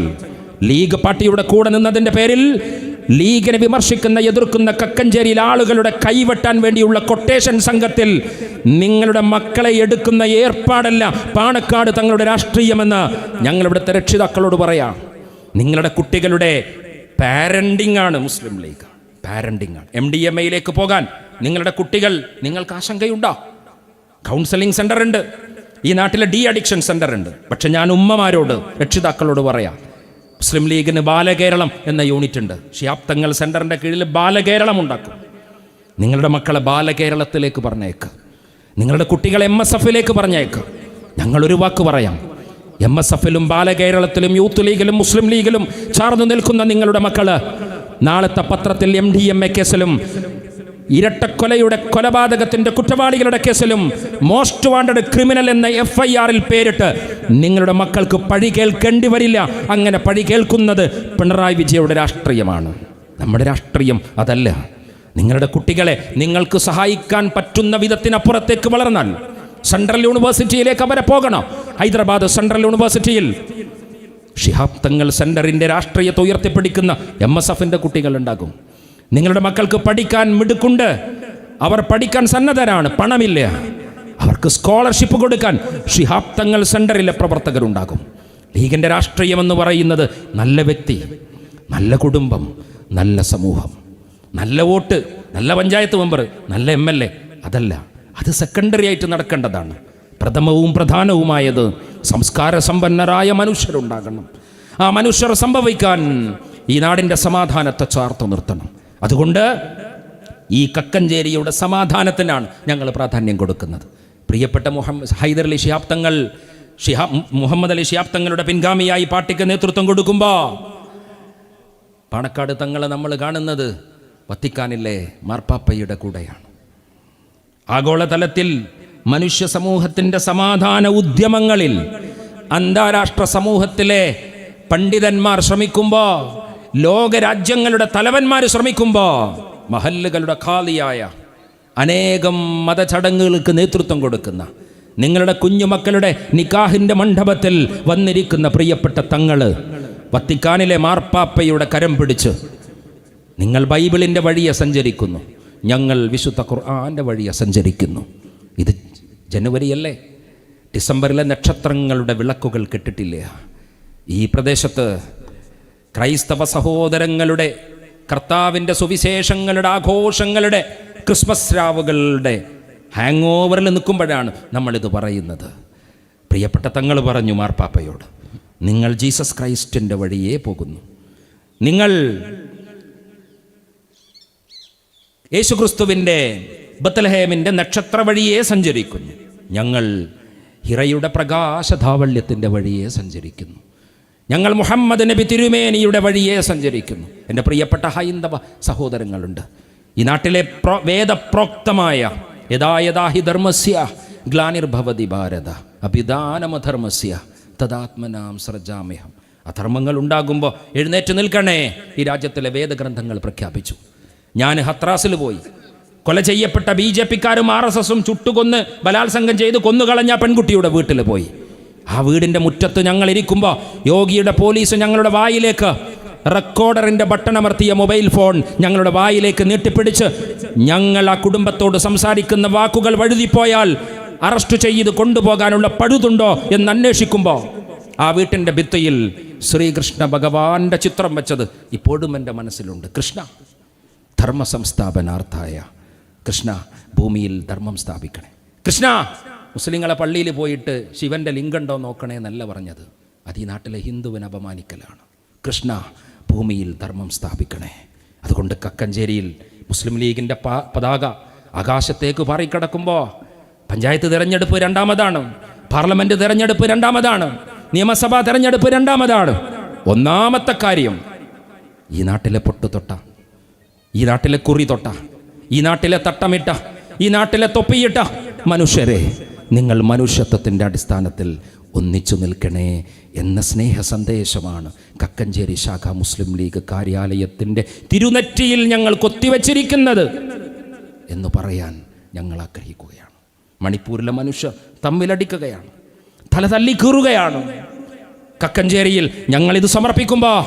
ലീഗ് പാർട്ടിയുടെ കൂടെ നിന്നതിൻ്റെ പേരിൽ ലീഗിനെ വിമർശിക്കുന്ന, എതിർക്കുന്ന കക്കഞ്ചേരിയിൽ ആളുകളുടെ കൈവെട്ടാൻ വേണ്ടിയുള്ള കൊട്ടേഷൻ സംഘത്തിൽ നിങ്ങളുടെ മക്കളെ എടുക്കുന്ന ഏർപ്പാടല്ല പാണക്കാട് തങ്ങളുടെ രാഷ്ട്രീയമെന്ന് ഞങ്ങളിവിടുത്തെ രക്ഷിതാക്കളോട് പറയാം. നിങ്ങളുടെ കുട്ടികളുടെ പാരന്റിംഗ് ആണ് മുസ്ലിം ലീഗ്, പാരന്റിംഗ് ആണ്. MDMAയിലേക്ക് പോകാൻ നിങ്ങളുടെ കുട്ടികൾ, നിങ്ങൾക്ക് ആശങ്കയുണ്ടോ? കൗൺസിലിംഗ് സെന്റർ ഉണ്ട്, ഈ നാട്ടിലെ ഡി അഡിക്ഷൻ സെന്റർ ഉണ്ട്. പക്ഷെ ഞാൻ ഉമ്മമാരോട്, രക്ഷിതാക്കളോട് പറയാം, മുസ്ലിം ലീഗിന് ബാലകേരളം എന്ന യൂണിറ്റ് ഉണ്ട്. ശിഹാബ് തങ്ങൾ സെന്ററിൻ്റെ കീഴിൽ ബാലകേരളം ഉണ്ടാക്കും. നിങ്ങളുടെ മക്കളെ ബാലകേരളത്തിലേക്ക് പറഞ്ഞേക്ക്, നിങ്ങളുടെ കുട്ടികളെ MSFലേക്ക് പറഞ്ഞേക്ക്. ഞങ്ങളൊരു വാക്ക് പറയാം, MSFലും ബാലകേരളത്തിലും യൂത്ത് ലീഗിലും മുസ്ലിം ലീഗിലും ചേർന്ന് നിൽക്കുന്ന നിങ്ങളുടെ മക്കള് നാളത്തെ പത്രത്തിൽ MDMA കേസിലും ഇരട്ടക്കൊലയുടെ കൊലപാതകത്തിന്റെ കുറ്റവാളികളുടെ കേസിലും മോസ്റ്റ് വാണ്ടഡ് ക്രിമിനൽ എന്ന FIRൽ പേരിട്ട് നിങ്ങളുടെ മക്കൾക്ക് പഴി കേൾക്കേണ്ടി വരില്ല. അങ്ങനെ പഴി കേൾക്കുന്നത് പിണറായി വിജയയുടെ രാഷ്ട്രീയമാണ്. നമ്മുടെ രാഷ്ട്രീയം അതല്ല. നിങ്ങളുടെ കുട്ടികളെ നിങ്ങൾക്ക് സഹായിക്കാൻ പറ്റുന്ന വിധത്തിനപ്പുറത്തേക്ക് വളർന്നാൽ സെൻട്രൽ യൂണിവേഴ്സിറ്റിയിലേക്ക് അവരെ പോകണം. ഹൈദരാബാദ് സെൻട്രൽ യൂണിവേഴ്സിറ്റിയിൽ ശിഹാബ് തങ്ങൾ സെന്ററിൻ്റെ രാഷ്ട്രീയത്തെ ഉയർത്തിപ്പിടിക്കുന്ന MSFന്റെ കുട്ടികളുണ്ടാകും. നിങ്ങളുടെ മക്കൾക്ക് പഠിക്കാൻ മിടുക്കുണ്ട്, അവർ പഠിക്കാൻ സന്നദ്ധരാണ്, പണമില്ല, അവർക്ക് സ്കോളർഷിപ്പ് കൊടുക്കാൻ ശിഹാബ് തങ്ങൾ സെന്ററിലെ പ്രവർത്തകരുണ്ടാകും. ലീഗിൻ്റെ രാഷ്ട്രീയമെന്ന് പറയുന്നത് നല്ല വ്യക്തി, നല്ല കുടുംബം, നല്ല സമൂഹം, നല്ല വോട്ട്, നല്ല പഞ്ചായത്ത് മെമ്പർ, നല്ല MLA, അതല്ല. അത് സെക്കൻഡറി ആയിട്ട് നടക്കേണ്ടതാണ്. പ്രഥമവും പ്രധാനവുമായത് സംസ്കാര സമ്പന്നരായ മനുഷ്യരുണ്ടാകണം. ആ മനുഷ്യർ സംഭവിക്കാൻ ഈ നാടിൻ്റെ സമാധാനത്തെ ചേർത്ത് നിർത്തണം. അതുകൊണ്ട് ഈ കക്കഞ്ചേരിയുടെ സമാധാനത്തിനാണ് ഞങ്ങൾ പ്രാധാന്യം കൊടുക്കുന്നത്. പ്രിയപ്പെട്ട ഹൈദർ അലി ശിഹാബ് തങ്ങൾ, മുഹമ്മദ് അലി ശിഹാബ് തങ്ങളുടെ പിൻഗാമിയായി പാർട്ടിക്ക് നേതൃത്വം കൊടുക്കുമ്പോൾ പാണക്കാട് തങ്ങളെ നമ്മൾ കാണുന്നത് വത്തിക്കാനിലെ മാർപ്പാപ്പയുടെ കൂടെയാണ്. ആഗോളതലത്തിൽ മനുഷ്യ സമൂഹത്തിൻ്റെ സമാധാന ഉദ്യമങ്ങളിൽ അന്താരാഷ്ട്ര സമൂഹത്തിലെ പണ്ഡിതന്മാർ ശ്രമിക്കുമ്പോൾ, ലോകരാജ്യങ്ങളുടെ തലവന്മാർ ശ്രമിക്കുമ്പോൾ, മഹല്ലുകളുടെ ഖാലിയായ അനേകം മതചടങ്ങുകൾക്ക് നേതൃത്വം കൊടുക്കുന്ന, നിങ്ങളുടെ കുഞ്ഞുമക്കളുടെ നിക്കാഹിൻ്റെ മണ്ഡപത്തിൽ വന്നിരിക്കുന്ന പ്രിയപ്പെട്ട തങ്ങൾ വത്തിക്കാനിലെ മാർപ്പാപ്പയുടെ കരം പിടിച്ച്, നിങ്ങൾ ബൈബിളിൻ്റെ വഴിയെ സഞ്ചരിക്കുന്നു, ഞങ്ങൾ വിശുദ്ധ ഖുർആൻ്റെ വഴിയെ സഞ്ചരിക്കുന്നു. ഇത് ജനുവരിയല്ലേ? ഡിസംബറിലെ നക്ഷത്രങ്ങളുടെ വിളക്കുകൾ കെട്ടിട്ടില്ലേ? ഈ പ്രദേശത്ത് ക്രൈസ്തവ സഹോദരങ്ങളുടെ കർത്താവിൻ്റെ സുവിശേഷങ്ങളുടെ ആഘോഷങ്ങളുടെ ക്രിസ്മസ് രാവുകളുടെ ഹാങ് ഓവറിൽ നിൽക്കുമ്പോഴാണ് നമ്മളിത് പറയുന്നത്. പ്രിയപ്പെട്ട തങ്ങൾ പറഞ്ഞു മാർപ്പാപ്പയോട്, നിങ്ങൾ ജീസസ് ക്രൈസ്റ്റിൻ്റെ വഴിയേ പോകുന്നു, നിങ്ങൾ യേശുക്രിസ്തുവിൻ്റെ ബത്ലഹേമിൻ്റെ നക്ഷത്ര വഴിയേ സഞ്ചരിക്കുന്നു, ഞങ്ങൾ ഹിറയുടെ പ്രകാശധാവല്യത്തിൻ്റെ വഴിയേ സഞ്ചരിക്കുന്നു, ഞങ്ങൾ മുഹമ്മദ് നബി തിരുമേനിയുടെ വഴിയേ സഞ്ചരിക്കുന്നു. എൻ്റെ പ്രിയപ്പെട്ട ഹൈന്ദവ സഹോദരങ്ങളുണ്ട്. ഈ നാട്ടിലെ വേദപ്രോക്തമായ യഥാ യഥാ ഹി ധർമ്മസ്യ ഗ്ലാനിർഭവതി ഭാരത അഭിദാനമധർമ്മസ്യ തദാത്മനാം സൃജാമ്യഹം. അധർമ്മങ്ങൾ ഉണ്ടാകുമ്പോൾ എഴുന്നേറ്റ് നിൽക്കണേ, ഈ രാജ്യത്തിലെ വേദഗ്രന്ഥങ്ങൾ പ്രഖ്യാപിച്ചു. ഞാൻ ഹത്രാസിൽ പോയി, കൊല ചെയ്യപ്പെട്ട BJP-ക്കാരും RSSും ചുട്ടുകൊന്ന് ബലാത്സംഗം ചെയ്ത് കൊന്നുകളഞ്ഞ പെൺകുട്ടിയുടെ വീട്ടിൽ പോയി. ആ വീടിൻ്റെ മുറ്റത്ത് ഞങ്ങൾ ഇരിക്കുമ്പോൾ യോഗിയുടെ പോലീസ് ഞങ്ങളുടെ വായിലേക്ക് റെക്കോർഡറിൻ്റെ ബട്ടണമർത്തിയ മൊബൈൽ ഫോൺ ഞങ്ങളുടെ വായിലേക്ക് നീട്ടിപ്പിടിച്ച്, ഞങ്ങൾ ആ കുടുംബത്തോട് സംസാരിക്കുന്ന വാക്കുകൾ വഴുതിപ്പോയാൽ അറസ്റ്റ് ചെയ്ത് കൊണ്ടുപോകാനുള്ള പഴുതുണ്ടോ എന്ന് അന്വേഷിക്കുമ്പോൾ ആ വീട്ടിൻ്റെ ഭിത്തിയിൽ ശ്രീകൃഷ്ണ ഭഗവാന്റെ ചിത്രം വെച്ചത് ഇപ്പോഴും എൻ്റെ മനസ്സിലുണ്ട്. കൃഷ്ണ, ധർമ്മ സംസ്ഥാപനാർത്ഥായ, കൃഷ്ണ ഭൂമിയിൽ ധർമ്മം സ്ഥാപിക്കണേ. കൃഷ്ണ, മുസ്ലിങ്ങളെ പള്ളിയിൽ പോയിട്ട് ശിവൻ്റെ ലിംഗമുണ്ടോ നോക്കണേ എന്നല്ല പറഞ്ഞത്, അത് ഈ നാട്ടിലെ ഹിന്ദുവിനെ അപമാനിക്കലാണ്. കൃഷ്ണ, ഭൂമിയിൽ ധർമ്മം സ്ഥാപിക്കണേ. അതുകൊണ്ട് കക്കഞ്ചേരിയിൽ മുസ്ലിം ലീഗിൻ്റെ പതാക ആകാശത്തേക്ക് പാറിക്കിടക്കുമ്പോൾ പഞ്ചായത്ത് തിരഞ്ഞെടുപ്പ് രണ്ടാമതാണ്, പാർലമെൻറ്റ് തിരഞ്ഞെടുപ്പ് രണ്ടാമതാണ്, നിയമസഭാ തിരഞ്ഞെടുപ്പ് രണ്ടാമതാണ്. ഒന്നാമത്തെ കാര്യം, ഈ നാട്ടിലെ പൊട്ടുതൊട്ട, ഈ നാട്ടിലെ കുറി തൊട്ട, ഈ നാട്ടിലെ തട്ടമിട്ട, ഈ നാട്ടിലെ തൊപ്പിയിട്ട മനുഷ്യരെ, നിങ്ങൾ മനുഷ്യത്വത്തിൻ്റെ അടിസ്ഥാനത്തിൽ ഒന്നിച്ചു നിൽക്കണേ എന്ന സ്നേഹ സന്ദേശമാണ് കക്കഞ്ചേരി ശാഖ മുസ്ലിം ലീഗ് കാര്യാലയത്തിൻ്റെ തിരുനെറ്റിയിൽ ഞങ്ങൾ കൊത്തിവച്ചിരിക്കുന്നത് എന്ന് പറയാൻ ഞങ്ങൾ ആഗ്രഹിക്കുകയാണ്. മണിപ്പൂരിലെ മനുഷ്യർ തമ്മിലടിക്കുകയാണ്, തല തല്ലിക്കീറുകയാണ്. കക്കഞ്ചേരിയിൽ ഞങ്ങളിത് സമർപ്പിക്കുമ്പോൾ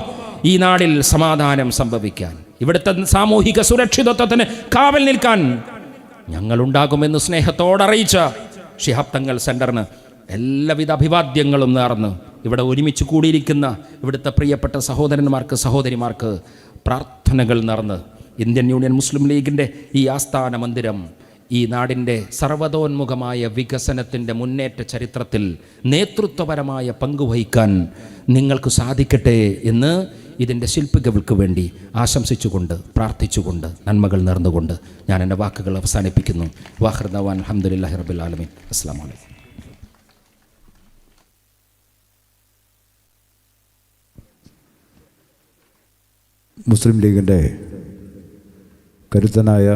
ഈ നാടിൽ സമാധാനം സംഭവിക്കാൻ, ഇവിടുത്തെ സാമൂഹിക സുരക്ഷിതത്വത്തിന് കാവൽ നിൽക്കാൻ ഞങ്ങളുണ്ടാകുമെന്ന് സ്നേഹത്തോടറിയിച്ച ശിഹാബ് തങ്ങൾ സെൻ്ററിന് എല്ലാവിധ അഭിവാദ്യങ്ങളും നേർന്ന് ഇവിടെ ഒരുമിച്ച് കൂടിയിരിക്കുന്ന ഇവിടുത്തെ പ്രിയപ്പെട്ട സഹോദരന്മാർക്ക് സഹോദരിമാർക്ക് പ്രാർത്ഥനകൾ നേർന്ന് ഇന്ത്യൻ യൂണിയൻ മുസ്ലിം ലീഗിൻ്റെ ഈ ആസ്ഥാന മന്ദിരം ഈ നാടിൻ്റെ സർവ്വതോന്മുഖമായ വികസനത്തിൻ്റെ മുന്നേറ്റ ചരിത്രത്തിൽ നേതൃത്വപരമായ പങ്കുവഹിക്കാൻ നിങ്ങൾക്ക് സാധിക്കട്ടെ എന്ന് ഇതിൻ്റെ ശില്പികൾക്ക് വേണ്ടി ആശംസിച്ചുകൊണ്ട് പ്രാർത്ഥിച്ചുകൊണ്ട് നന്മകൾ നേർന്നുകൊണ്ട് ഞാൻ എൻ്റെ വാക്കുകൾ അവസാനിപ്പിക്കുന്നു. വാഹിർ ദഅ്വാന അൽഹംദുലില്ലാഹി റബ്ബിൽ ആലമീൻ. അസ്സലാമു അലൈക്കും. മുസ്ലിം ലീഗിൻ്റെ കരുത്തനായ